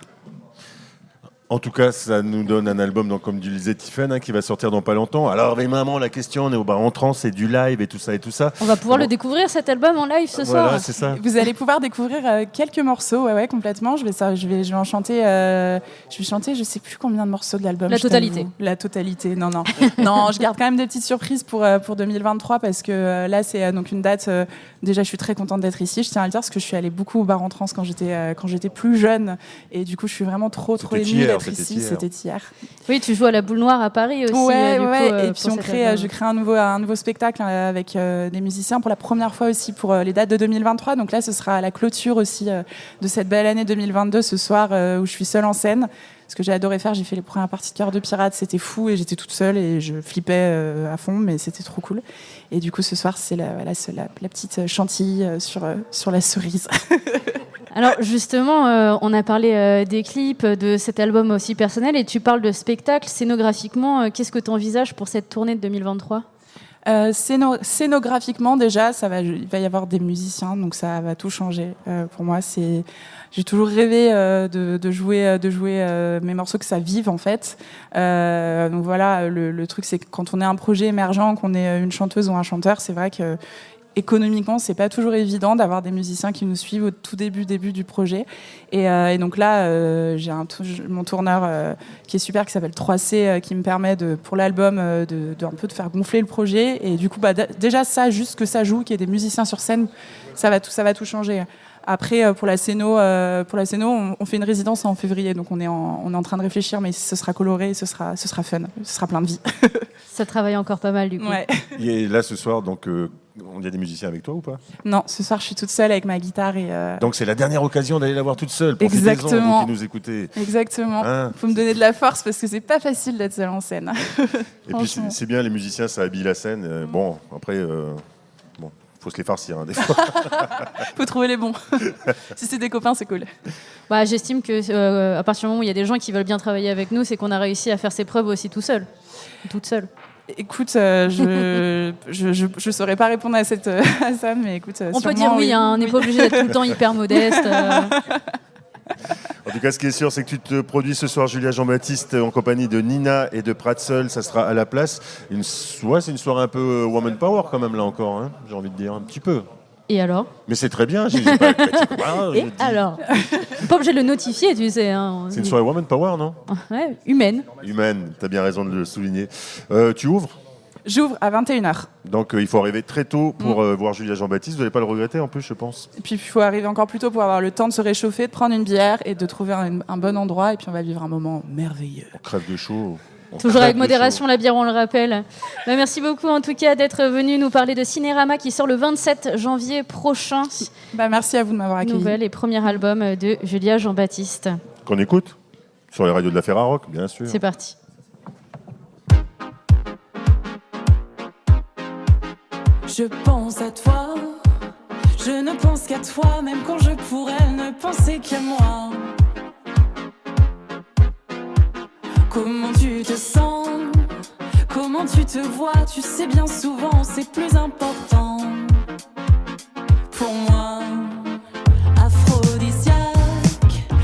En tout cas, ça nous donne un album, donc, comme tu le disais, Tiffen, qui va sortir dans pas longtemps. Alors, mais maman, la question, on est au bar en trans, c'est du live et tout ça et tout ça. On va pouvoir le découvrir, cet album, en live ce soir. Voilà, c'est ça. Vous allez pouvoir découvrir quelques morceaux, complètement. Je vais en chanter, je sais plus combien de morceaux de l'album. La totalité. La totalité, non. Non, je garde quand même des petites surprises pour 2023 parce que là, c'est donc une date. Déjà, je suis très contente d'être ici. Je tiens à le dire parce que je suis allée beaucoup au bar en trans quand j'étais plus jeune. Et du coup, je suis vraiment trop émue d'être ici. C'était hier. Oui, tu joues à la Boule Noire à Paris aussi. Et puis je crée un nouveau spectacle avec des musiciens pour la première fois aussi pour les dates de 2023. Donc là, ce sera la clôture aussi de cette belle année 2022 ce soir où je suis seule en scène. Ce que j'ai adoré faire, j'ai fait les premières parties de Cœur de Pirate, c'était fou et j'étais toute seule et je flippais à fond, mais c'était trop cool. Et du coup, ce soir, c'est la petite chantilly sur la cerise. Alors justement, on a parlé des clips, de cet album aussi personnel, et tu parles de spectacle. Scénographiquement, qu'est-ce que tu envisages pour cette tournée de 2023 ? Scénographiquement, déjà, il va y avoir des musiciens, donc ça va tout changer. Pour moi, j'ai toujours rêvé de jouer mes morceaux, que ça vive en fait. Donc voilà, le truc, c'est que quand on est un projet émergent, qu'on est une chanteuse ou un chanteur, c'est vrai que économiquement, c'est pas toujours évident d'avoir des musiciens qui nous suivent au tout début du projet. Et donc là, j'ai mon tourneur qui est super, qui s'appelle 3C, qui me permet pour l'album de un peu de faire gonfler le projet. Et du coup, déjà ça, juste que ça joue, qu'il y ait des musiciens sur scène, ça va tout changer. Après, pour la Céno, on fait une résidence en février, donc on est en train de réfléchir, mais ce sera coloré, ce sera fun, ce sera plein de vie. Ça travaille encore pas mal du coup. Ouais. Et là, ce soir, donc, il y a des musiciens avec toi ou pas ? Non, ce soir, je suis toute seule avec ma guitare. Donc c'est la dernière occasion d'aller la voir toute seule. Exactement. Vous qui nous écoutez. Exactement. Faut me donner de la force parce que c'est pas facile d'être seule en scène. Et puis c'est bien, les musiciens, ça habille la scène. Bon, après... faut se les farcir des fois. Faut trouver les bons. Si c'est des copains, c'est cool. J'estime que à partir du moment où il y a des gens qui veulent bien travailler avec nous, c'est qu'on a réussi à faire ses preuves aussi toute seule. Écoute, je saurais pas répondre à ça, mais écoute. On peut dire oui, on n'est pas obligé d'être tout le temps hyper modeste. En tout cas, ce qui est sûr, c'est que tu te produis ce soir, Julia Jean-Baptiste, en compagnie de Nina et de Pratzel. Ça sera à la place. C'est une soirée un peu woman power quand même, là encore, hein, j'ai envie de dire, un petit peu. Et alors ? Mais c'est très bien. Et alors ? Pas obligé de le notifier, tu sais. Hein, c'est une soirée woman power, non ? Ouais, humaine. Humaine, t'as bien raison de le souligner. Tu ouvres ? J'ouvre à 21h. Donc il faut arriver très tôt pour voir Julia Jean-Baptiste. Vous n'allez pas le regretter en plus, je pense. Et puis il faut arriver encore plus tôt pour avoir le temps de se réchauffer, de prendre une bière et de trouver un bon endroit. Et puis on va vivre un moment merveilleux. On crève de chaud. Toujours avec modération, la bière, on le rappelle. Merci beaucoup en tout cas d'être venu nous parler de Cinérama qui sort le 27 janvier prochain. Merci à vous de m'avoir accueilli. Nouvel et premier album de Julia Jean-Baptiste. Qu'on écoute sur les radios de la Ferrarock, bien sûr. C'est parti. Je pense à toi, je ne pense qu'à toi, même quand je pourrais ne penser qu'à moi. Comment tu te sens, comment tu te vois, tu sais bien souvent c'est plus important. Pour moi, aphrodisiaque,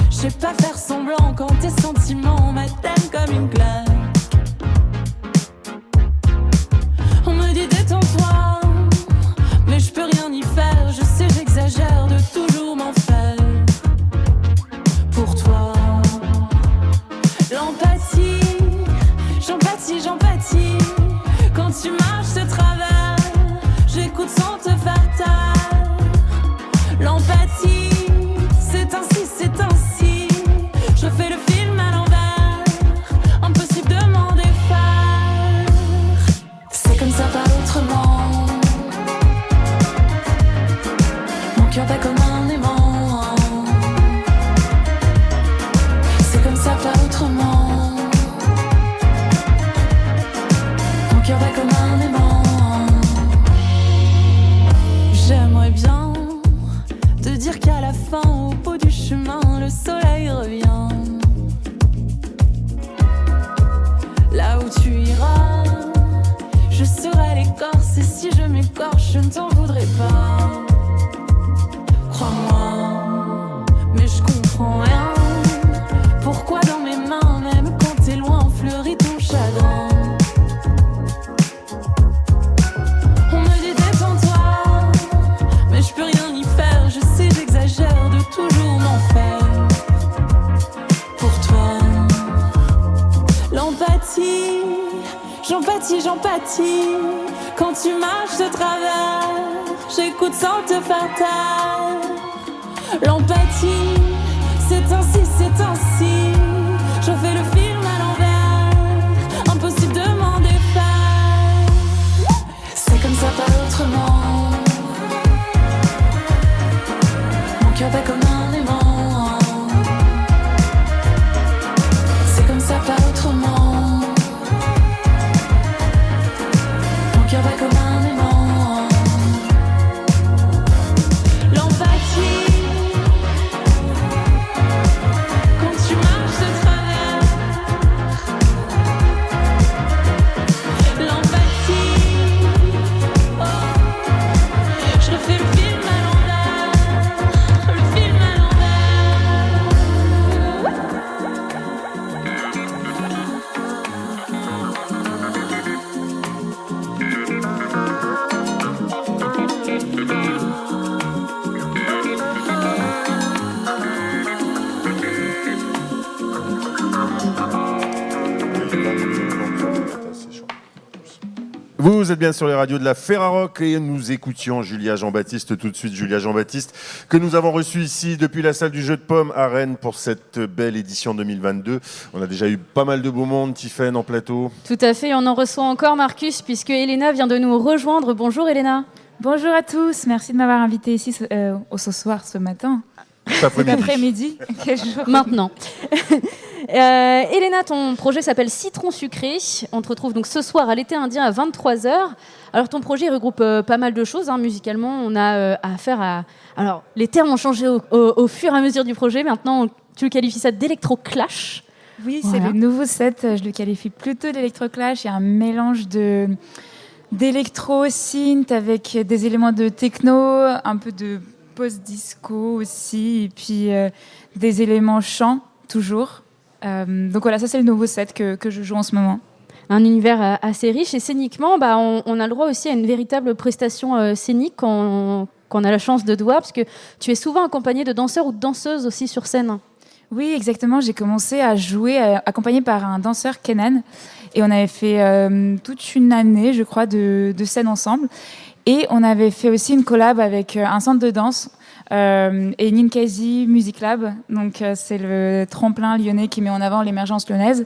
je sais pas faire semblant quand tes sentiments m'atteignent comme une claque. On me dit détends-toi, mais je peux rien y faire, je sais j'exagère de toujours m'en faire. Pour toi, l'empathie, j'empathie, j'en pâtis. Quand tu marches de travers, j'écoute sans te faire taire. L'empathie, c'est ainsi. Je fais le film à l'envers, impossible de m'en défaire. C'est comme ça, pas autrement. Mon cœur bat comme un aimant. C'est comme ça, pas autrement. Mon cœur bat comme un aimant. L'empathie. Quand tu marches de travers. L'empathie. Oh. Je refais le film à l'envers. Le film à Vous êtes bien sur les radios de la Ferrarock et nous écoutions Julia Jean-Baptiste tout de suite. Julia Jean-Baptiste que nous avons reçue ici depuis la salle du Jeu de Pommes à Rennes pour cette belle édition 2022. On a déjà eu pas mal de beau monde, Tiffaine, en plateau. Tout à fait, on en reçoit encore Marcus puisque Elena vient de nous rejoindre. Bonjour Elena. Bonjour à tous, merci de m'avoir invité ici ce soir, ce matin. Cet après-midi. Quel jour. Maintenant. Elena, ton projet s'appelle Citron Sucré. On te retrouve donc ce soir à l'été indien à 23h. Alors ton projet regroupe pas mal de choses. Musicalement, on a affaire à... Alors les termes ont changé au fur et à mesure du projet. Maintenant, tu le qualifies ça d'électro-clash. Oui, c'est le nouveau set. Je le qualifie plutôt d'électro-clash. Il y a un mélange d'électro-synth avec des éléments de techno, un peu de post-disco aussi, et puis des éléments chants, toujours. Donc voilà, ça c'est le nouveau set que je joue en ce moment. Un univers assez riche et scéniquement, on a le droit aussi à une véritable prestation scénique quand on a la chance de te voir, parce que tu es souvent accompagné de danseurs ou de danseuses aussi sur scène. Oui, exactement. J'ai commencé à jouer accompagné par un danseur, Kenan, et on avait fait toute une année, je crois, de scène ensemble. Et on avait fait aussi une collab avec un centre de danse et Ninkasi Music Lab. Donc, c'est le tremplin lyonnais qui met en avant l'émergence lyonnaise.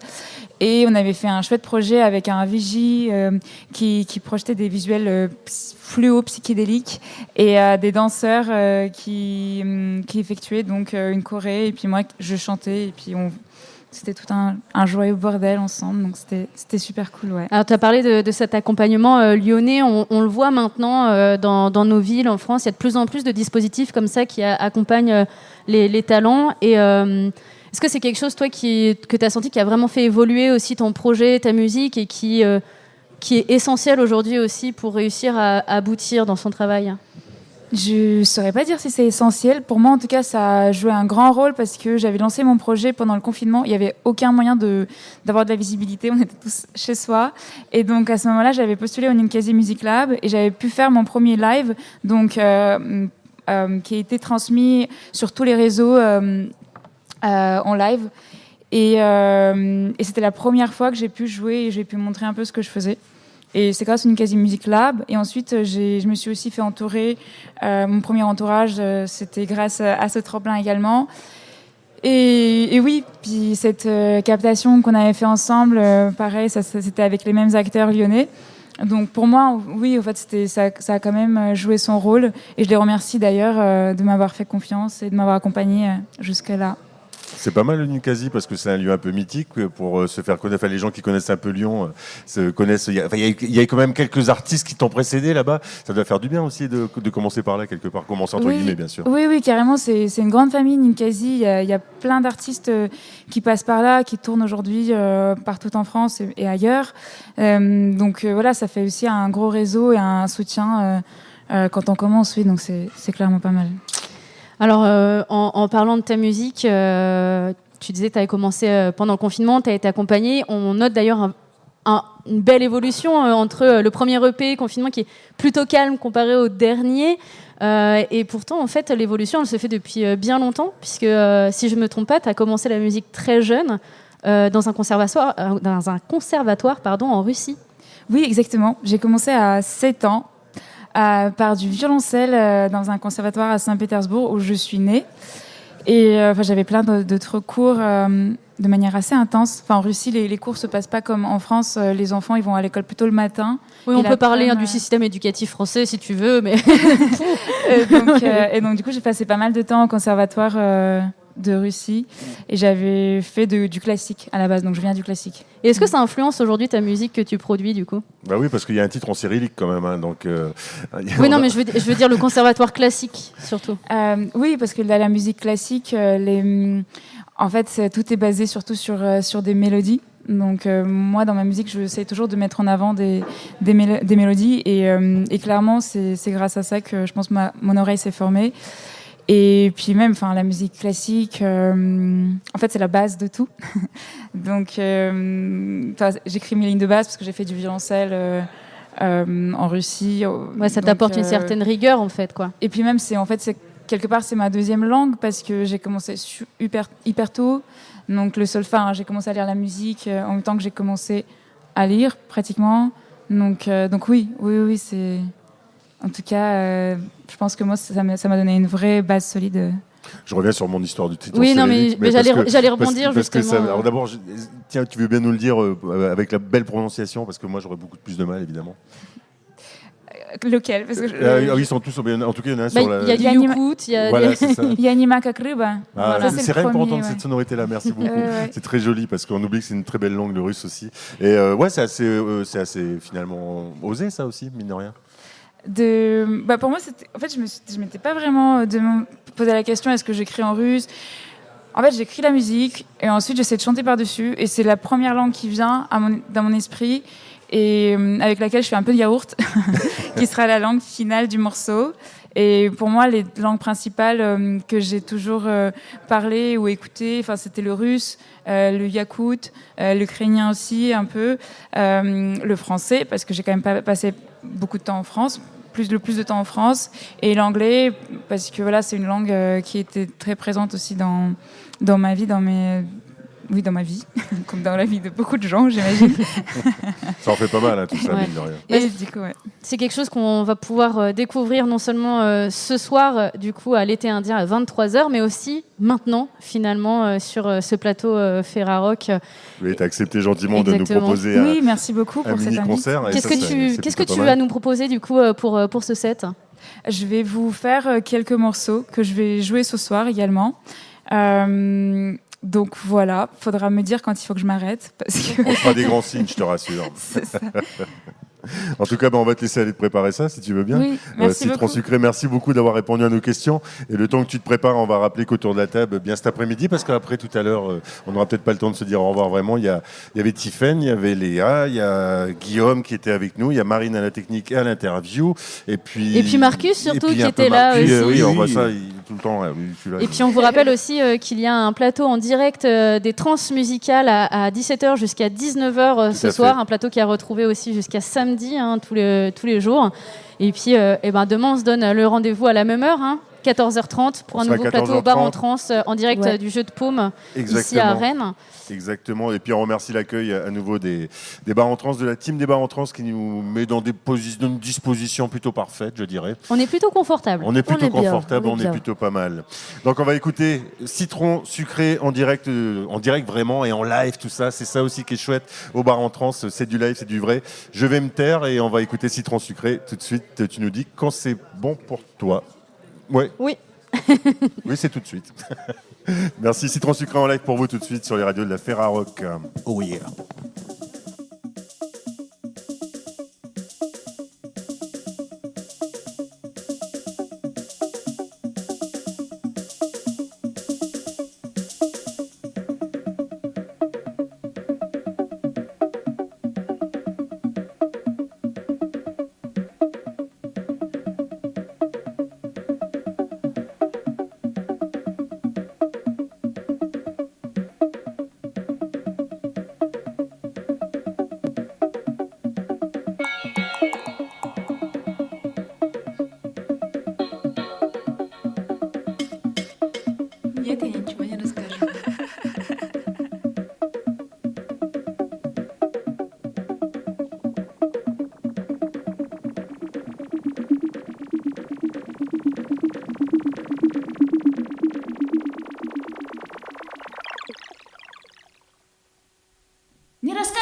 Et on avait fait un chouette projet avec un VJ qui projetait des visuels fluo psychédéliques et des danseurs qui effectuaient donc une choré. Et puis moi, je chantais et puis c'était tout un joyeux bordel ensemble, donc c'était super cool. Ouais. Alors, tu as parlé de cet accompagnement lyonnais, on le voit maintenant dans nos villes en France, il y a de plus en plus de dispositifs comme ça qui accompagnent les talents. Et est-ce que c'est quelque chose, toi, que tu as senti qui a vraiment fait évoluer aussi ton projet, ta musique, et qui est essentiel aujourd'hui aussi pour réussir à aboutir dans son travail ? Je ne saurais pas dire si c'est essentiel. Pour moi, en tout cas, ça a joué un grand rôle parce que j'avais lancé mon projet pendant le confinement. Il n'y avait aucun moyen d'avoir de la visibilité. On était tous chez soi. Et donc, à ce moment-là, j'avais postulé au Ninkasi Music Lab et j'avais pu faire mon premier live, donc, qui a été transmis sur tous les réseaux en live. Et c'était la première fois que j'ai pu jouer et j'ai pu montrer un peu ce que je faisais. Et c'est grâce au Ninkasi Music Lab. Et ensuite, je me suis aussi fait entourer. Mon premier entourage, c'était grâce à ce tremplin également. Et oui, puis cette captation qu'on avait fait ensemble, pareil, c'était avec les mêmes acteurs lyonnais. Donc pour moi, oui, en fait, ça a quand même joué son rôle. Et je les remercie d'ailleurs de m'avoir fait confiance et de m'avoir accompagné jusque-là. C'est pas mal le Ninkasi parce que c'est un lieu un peu mythique pour se faire connaître. Enfin, les gens qui connaissent un peu Lyon se connaissent. Il y a quand même quelques artistes qui t'ont précédé là-bas. Ça doit faire du bien aussi de commencer par là quelque part. Commencer entre guillemets, bien sûr. Oui, carrément. C'est une grande famille Ninkasi. Il y a plein d'artistes qui passent par là, qui tournent aujourd'hui partout en France et ailleurs. Donc voilà, ça fait aussi un gros réseau et un soutien quand on commence. Oui, donc c'est clairement pas mal. Alors, en parlant de ta musique, tu disais que tu avais commencé pendant le confinement, tu as été accompagnée. On note d'ailleurs une belle évolution entre le premier EP, confinement, qui est plutôt calme comparé au dernier. Et pourtant, en fait, l'évolution, elle se fait depuis bien longtemps, puisque, si je ne me trompe pas, tu as commencé la musique très jeune dans un conservatoire en Russie. Oui, exactement. J'ai commencé à 7 ans par du violoncelle dans un conservatoire à Saint-Pétersbourg où je suis née. Et j'avais plein d'autres cours de manière assez intense. En Russie, les cours se passent pas comme en France. Les enfants, ils vont à l'école plutôt le matin. Oui, on peut parler du système éducatif français si tu veux, mais... et donc, du coup, j'ai passé pas mal de temps au conservatoire de Russie et j'avais fait du classique à la base, donc je viens du classique. Et est-ce que ça influence aujourd'hui ta musique que tu produis du coup ? Bah oui, parce qu'il y a un titre en cyrillique quand même, hein, donc. Oui, non, mais je veux dire le conservatoire classique surtout. Oui, parce que la musique classique, en fait, tout est basé surtout sur des mélodies. Donc moi, dans ma musique, j'essaie toujours de mettre en avant des mélodies et clairement, c'est grâce à ça que je pense mon oreille s'est formée. Et puis même, la musique classique, en fait, c'est la base de tout. Donc, j'écris mes lignes de base parce que j'ai fait du violoncelle en Russie. Ouais, ça t'apporte une certaine rigueur, en fait, quoi. Et puis même, quelque part, c'est ma deuxième langue parce que j'ai commencé hyper tôt. Donc le solfa, j'ai commencé à lire la musique en même temps que j'ai commencé à lire, pratiquement. Donc oui, c'est... En tout cas, je pense que moi, ça m'a donné une vraie base solide. Je reviens sur mon histoire du titre. Oui, non, mais j'allais rebondir justement. Alors d'abord, tiens, tu veux bien nous le dire avec la belle prononciation, parce que moi, j'aurais beaucoup plus de mal, évidemment. Lequel? Ils sont tous, en tout cas, il y en a un sur la... Il y a du Yukut, il y a voilà, c'est ça. Yanima Kakryba. Voilà. C'est rien que pour entendre cette sonorité-là, merci beaucoup. C'est très joli, parce qu'on oublie que c'est une très belle langue, le russe aussi. Et c'est assez finalement osé, ça aussi, mine de rien. Pour moi, en fait, je m'étais pas vraiment posé la question est-ce que j'écris en russe. En fait, j'écris la musique et ensuite j'essaie de chanter par-dessus et c'est la première langue qui vient dans mon esprit et avec laquelle je fais un peu de yaourt, qui sera la langue finale du morceau. Et pour moi, les langues principales que j'ai toujours parlé ou écoutées, c'était le russe, le yakout, l'ukrainien aussi un peu, le français parce que j'ai quand même pas passé beaucoup de temps en France. Le plus de temps en France, et l'anglais parce que voilà, c'est une langue qui était très présente aussi dans ma vie, dans ma vie, comme dans la vie de beaucoup de gens, j'imagine. Ça en fait pas mal, tout ça, mine de rien. Et du coup, c'est quelque chose qu'on va pouvoir découvrir non seulement ce soir, du coup, à l'été indien à 23h, mais aussi maintenant, finalement, sur ce plateau Ferrarock. Oui, tu as accepté gentiment de nous proposer merci beaucoup pour un mini-concert. Qu'est-ce que tu as à nous proposer, du coup, pour ce set ? Je vais vous faire quelques morceaux que je vais jouer ce soir également. Donc voilà, faudra me dire quand il faut que je m'arrête. On fera des grands signes, je te rassure. C'est ça. En tout cas, on va te laisser aller te préparer ça, si tu veux bien. Oui, merci Citron beaucoup. Sucré, merci beaucoup d'avoir répondu à nos questions. Et le temps que tu te prépares, on va rappeler qu'autour de la table, bien cet après-midi, parce qu'après, tout à l'heure, on n'aura peut-être pas le temps de se dire au revoir vraiment. Il y avait Tiffaine, il y avait Léa, il y a Guillaume qui était avec nous, il y a Marine à la technique et à l'interview. Et puis Marcus, surtout, qui était là aussi. Oui, on voit ça tout le temps. Et puis on vous rappelle aussi qu'il y a un plateau en direct des trans musicales à 17h jusqu'à 19h ce soir, un plateau qui a retrouvé aussi jusqu'à samedi, tous les jours. Et puis demain on se donne le rendez-vous à la même heure, 14h30 pour un nouveau plateau au bar en trans en direct du jeu de paume ici à Rennes. Exactement, et puis on remercie l'accueil à nouveau des bars en trans, de la team des bars en trans qui nous met dans une disposition plutôt parfaite, je dirais. On est plutôt confortable. On est plutôt pas mal. Donc on va écouter Citron Sucré en direct vraiment et en live, tout ça. C'est ça aussi qui est chouette au bar en trans, c'est du live, c'est du vrai. Je vais me taire et on va écouter Citron Sucré tout de suite. Tu nous dis quand c'est bon pour toi. Ouais. Oui. Oui, c'est tout de suite. Merci, Citron Sucré en live pour vous tout de suite sur les radios de la Ferrarock. Oh yeah.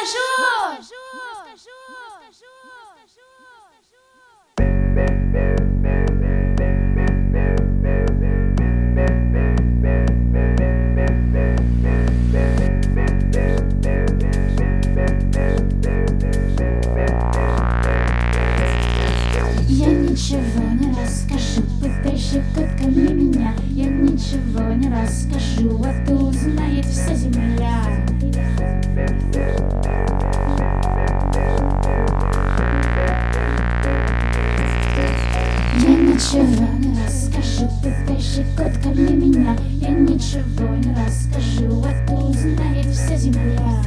Я ничего не расскажу, пытай щекотками меня. Я ничего не расскажу, а то узнает вся земля. Я ничего не расскажу, пытай щекотками меня. Я ничего не расскажу, а то узнает вся земля.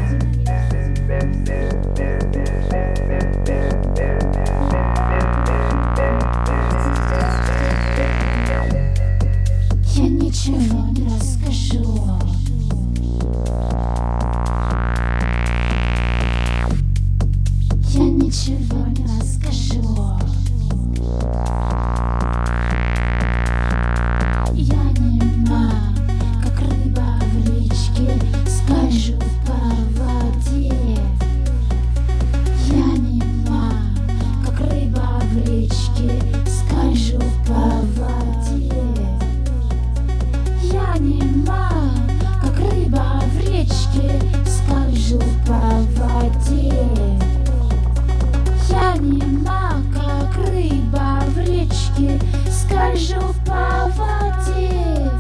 Я ничего не расскажу. Я ничего не расскажу. Я нема, как рыба в речке, скольжу по воде. Я нема, как рыба в речке, скольжу по воде. Я нема, как рыба в речке, скольжу по воде. Я нема, как рыба в речке, скольжу по воде.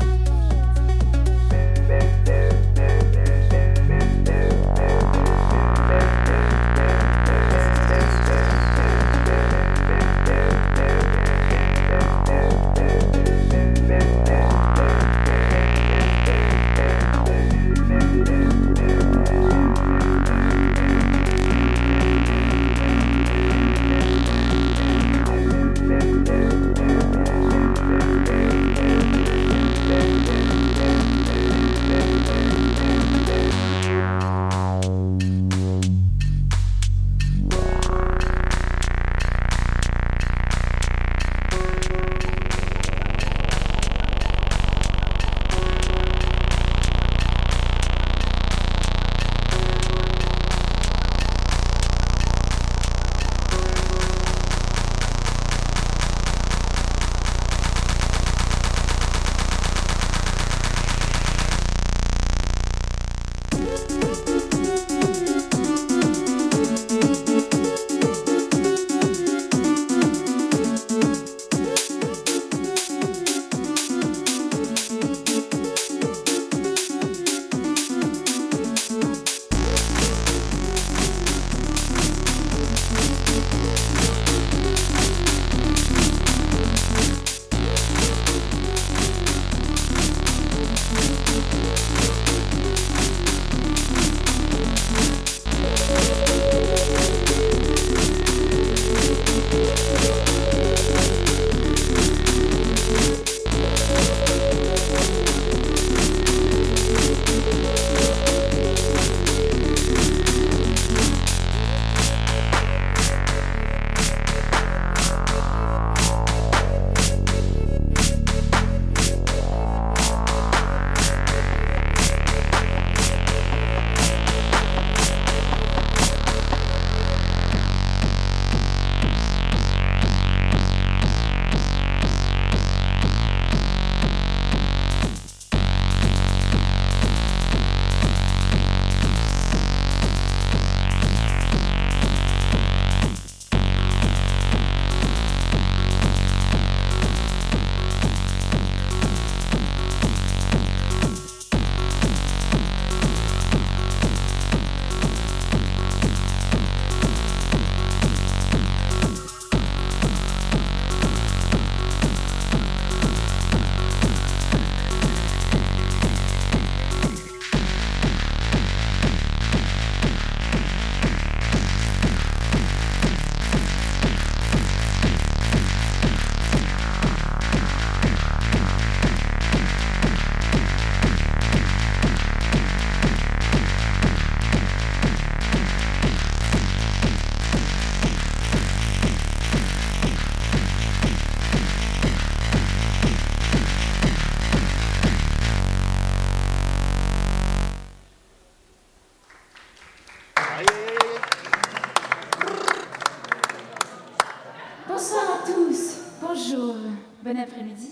Bon après-midi.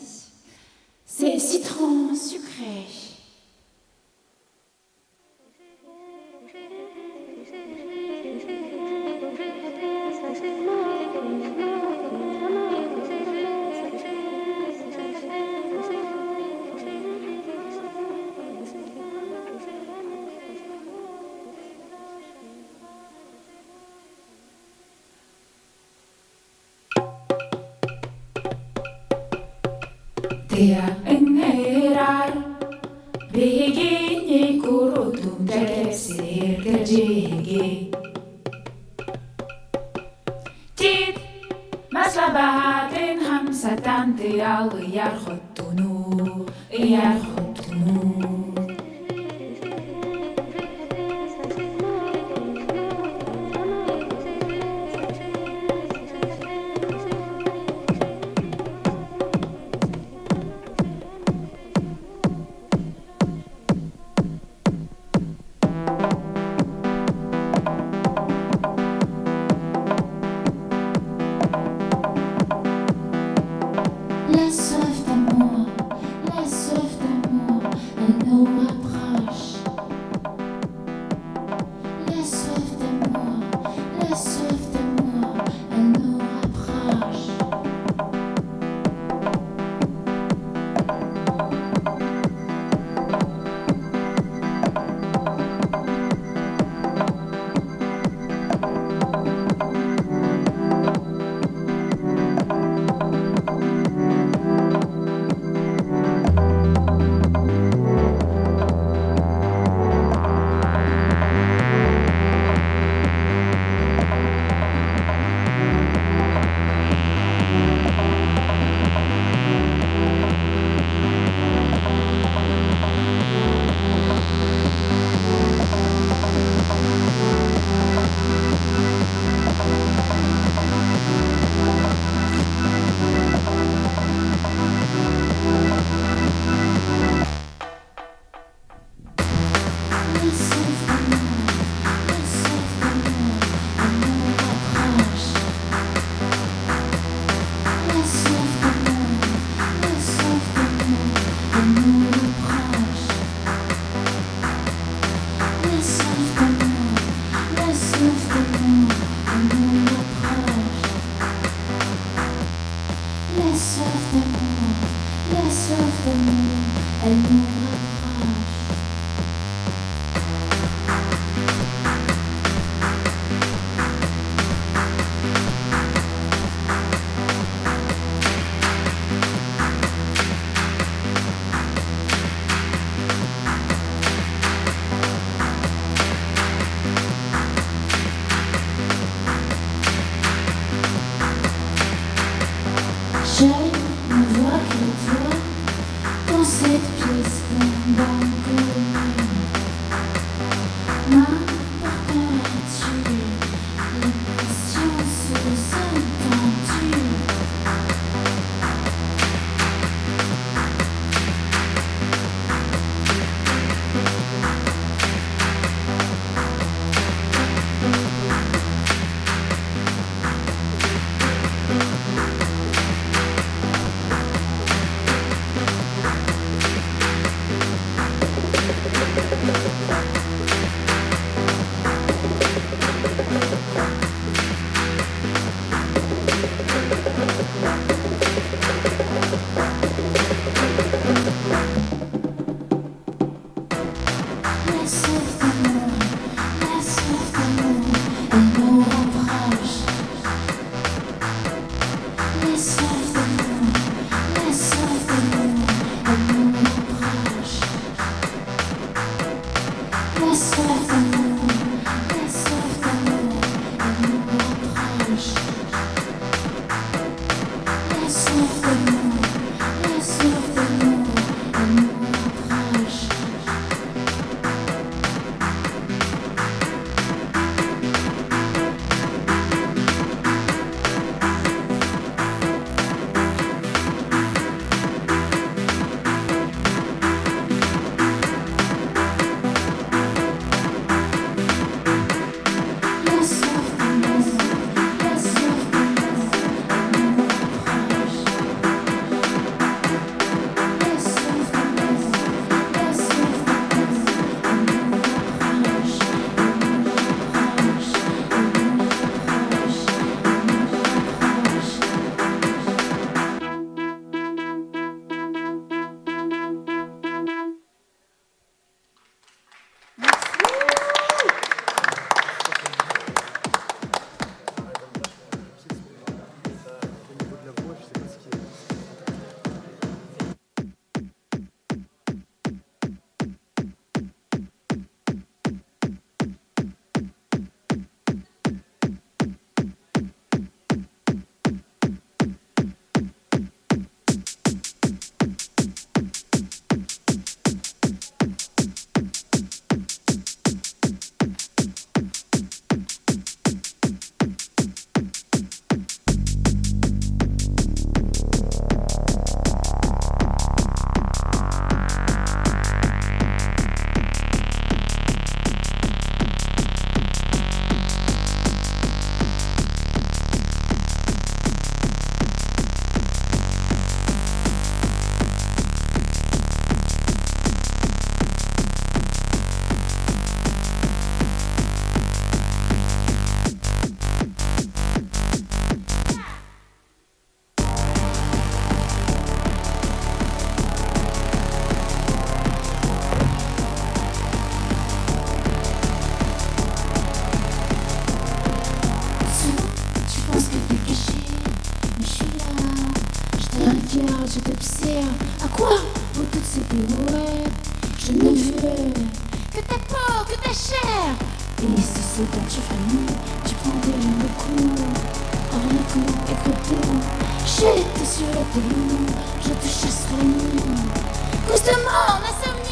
C'est citron sucré. Tia engerar Beginye kurutum jakepsir gajege Tit maslabatin hamsatan tial yarkhutunu La soif d'amour, elle nous rapproche. La soif d'amour, elle nous rapproche. Je ne vois que toi dans cette pièce d'un commune. M'apporteras-tu l'impatience de s'entendre? Toi, pour toutes ces pirouettes, je ne veux que ta peau, que ta chair. Et si c'est toi tu frémis, tu prends des jambes au cou. En un coup, écoute-toi, j'étais sur le téléphone, je te chasserai la nuit. Cause de mon insomnie.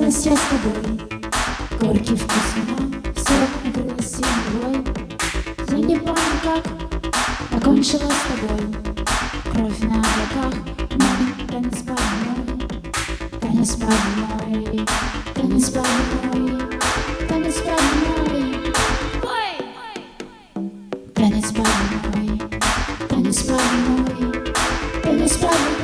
Все с тобой, горький вкус вина, все приносил бой. Я не помню, как покончила с тобой. Кровь на облаках, но танец под мной, танец под мной, танец под мной, танец под мной. Танец под мной, танец под мной, танец под мной.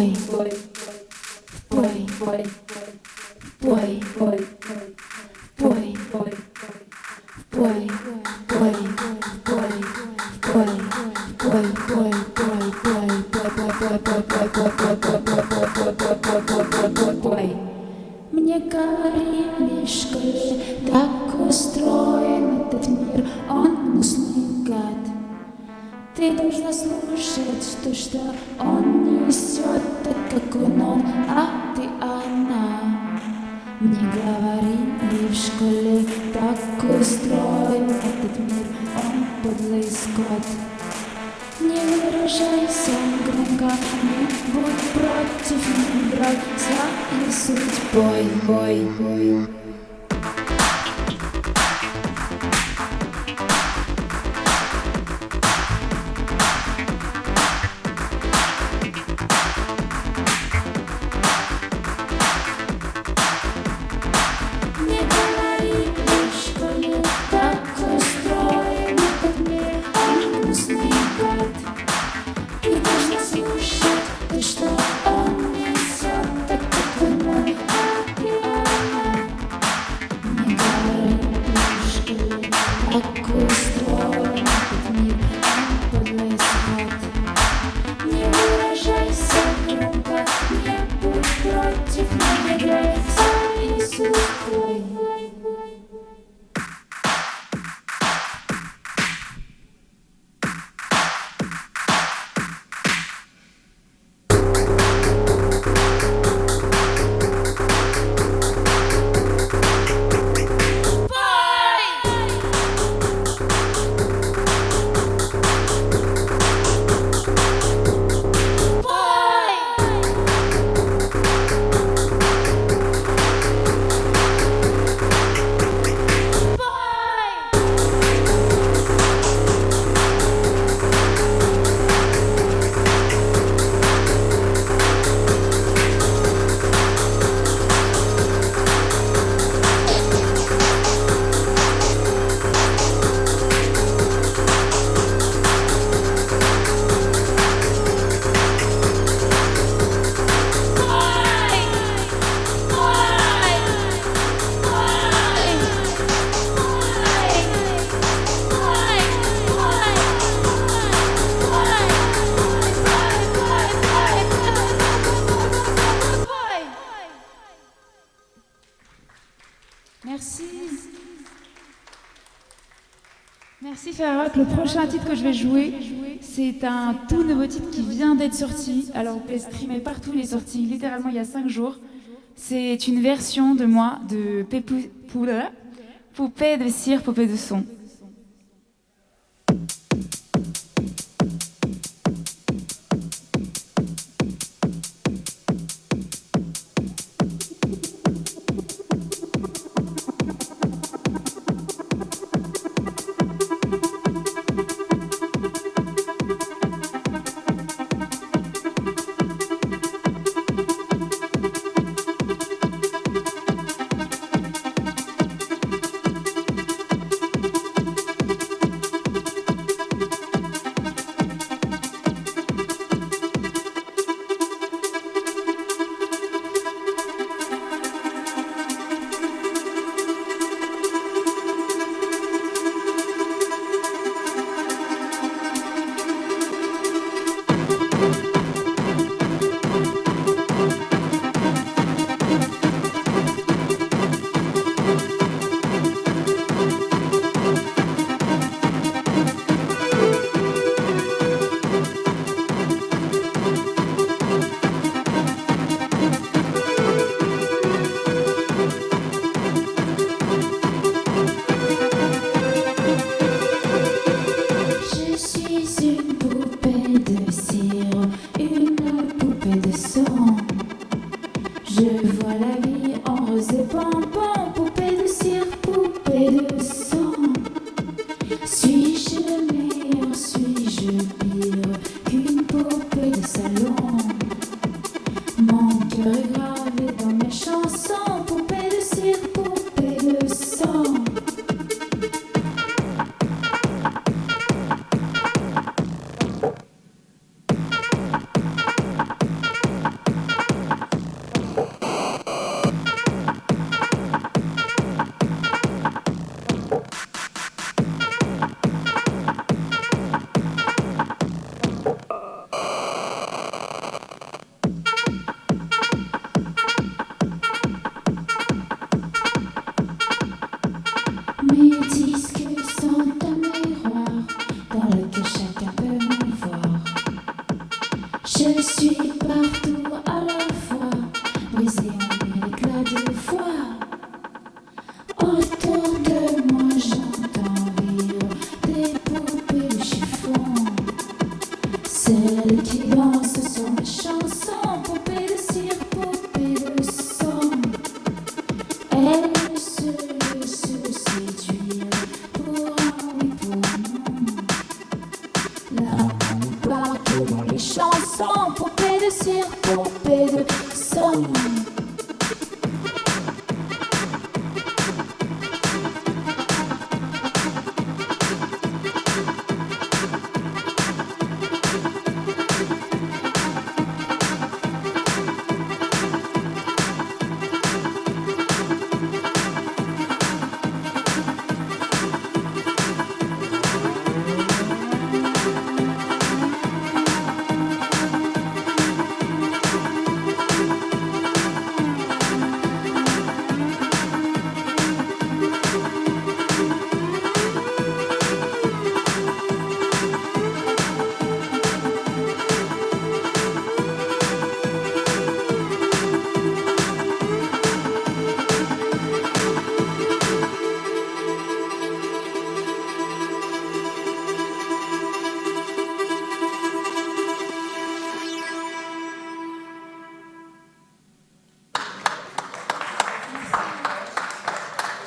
Boy, boy, boy, boy, boy, boy, boy, boy, boy, мне говорили в школе, так устроен этот мир, он гнусный гад. Ты должна слушать то, что он несет, так как он, а ты она. Мне говорили в школе, так устроен этот мир, он подлый скот. Не выражайся громко, не будь против, не брать за суть. Бой, бой, бой. Не говори в школе, так устроен этот мир, он гнусный гад. Ты должна слушать то, что он несет, так как он, а ты она. Не говори в школе, так устроен этот мир, он подлый скот. Не выражайся громко, не будь против, не играй за Иисус твой. Merci. Merci Ferrarock. Le prochain titre que je vais jouer, c'est un tout nouveau titre qui vient d'être sorti. Alors vous pouvez streamer partout, il est sorti littéralement il y a 5 jours. C'est une version de moi de Poupée de cire, poupée de son. brisé en éclats de voix. Autour de moi j'entends rire des poupées de chiffon. Celles qui dansent sur mes chansons, poupées de cire, poupées de son. Elles se laissent séduire pour un oui, pour un non. L'amour partout dans les chansons, poupées de cire, poupées de son.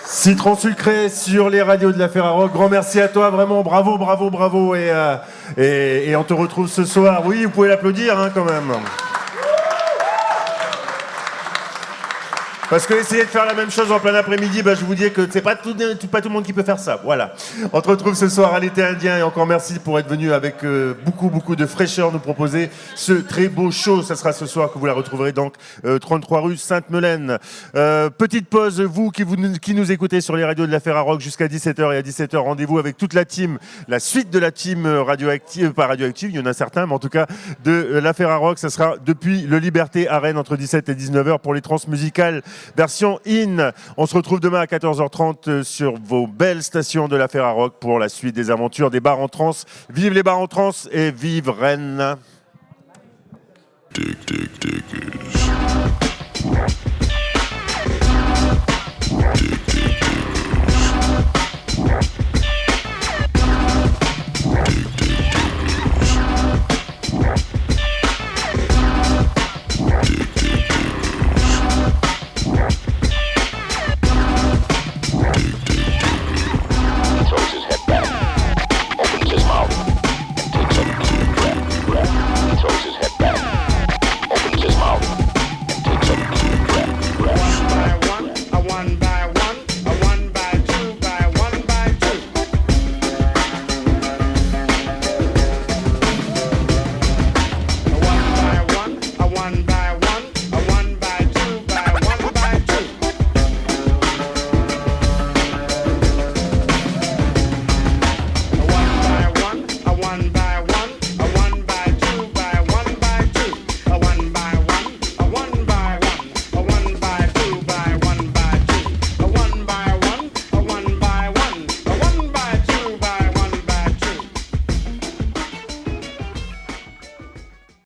Citron sucré sur les radios de la Ferrarock. Grand merci à toi, vraiment bravo, bravo, bravo. Et on te retrouve ce soir. Oui, vous pouvez l'applaudir hein, quand même. Parce que essayer de faire la même chose en plein après-midi, je vous dis que c'est pas tout le monde qui peut faire ça. Voilà. On te retrouve ce soir à l'été indien et encore merci pour être venu avec beaucoup de fraîcheur nous proposer ce très beau show. Ça sera ce soir que vous la retrouverez donc 33 rue Sainte-Melaine. Petite pause, vous qui nous écoutez sur les radios de la Ferrarock jusqu'à 17h et à 17h, rendez-vous avec toute la team, la suite de la team radioactive, pas radioactive, il y en a certains, mais en tout cas de la Ferrarock. Ça sera depuis le Liberté à Rennes entre 17 et 19h pour les transmusicales. Version in. On se retrouve demain à 14h30 sur vos belles stations de la Ferrarock pour la suite des aventures des bars en trance. Vive les bars en trance et vive Rennes. Tick, tick, tick.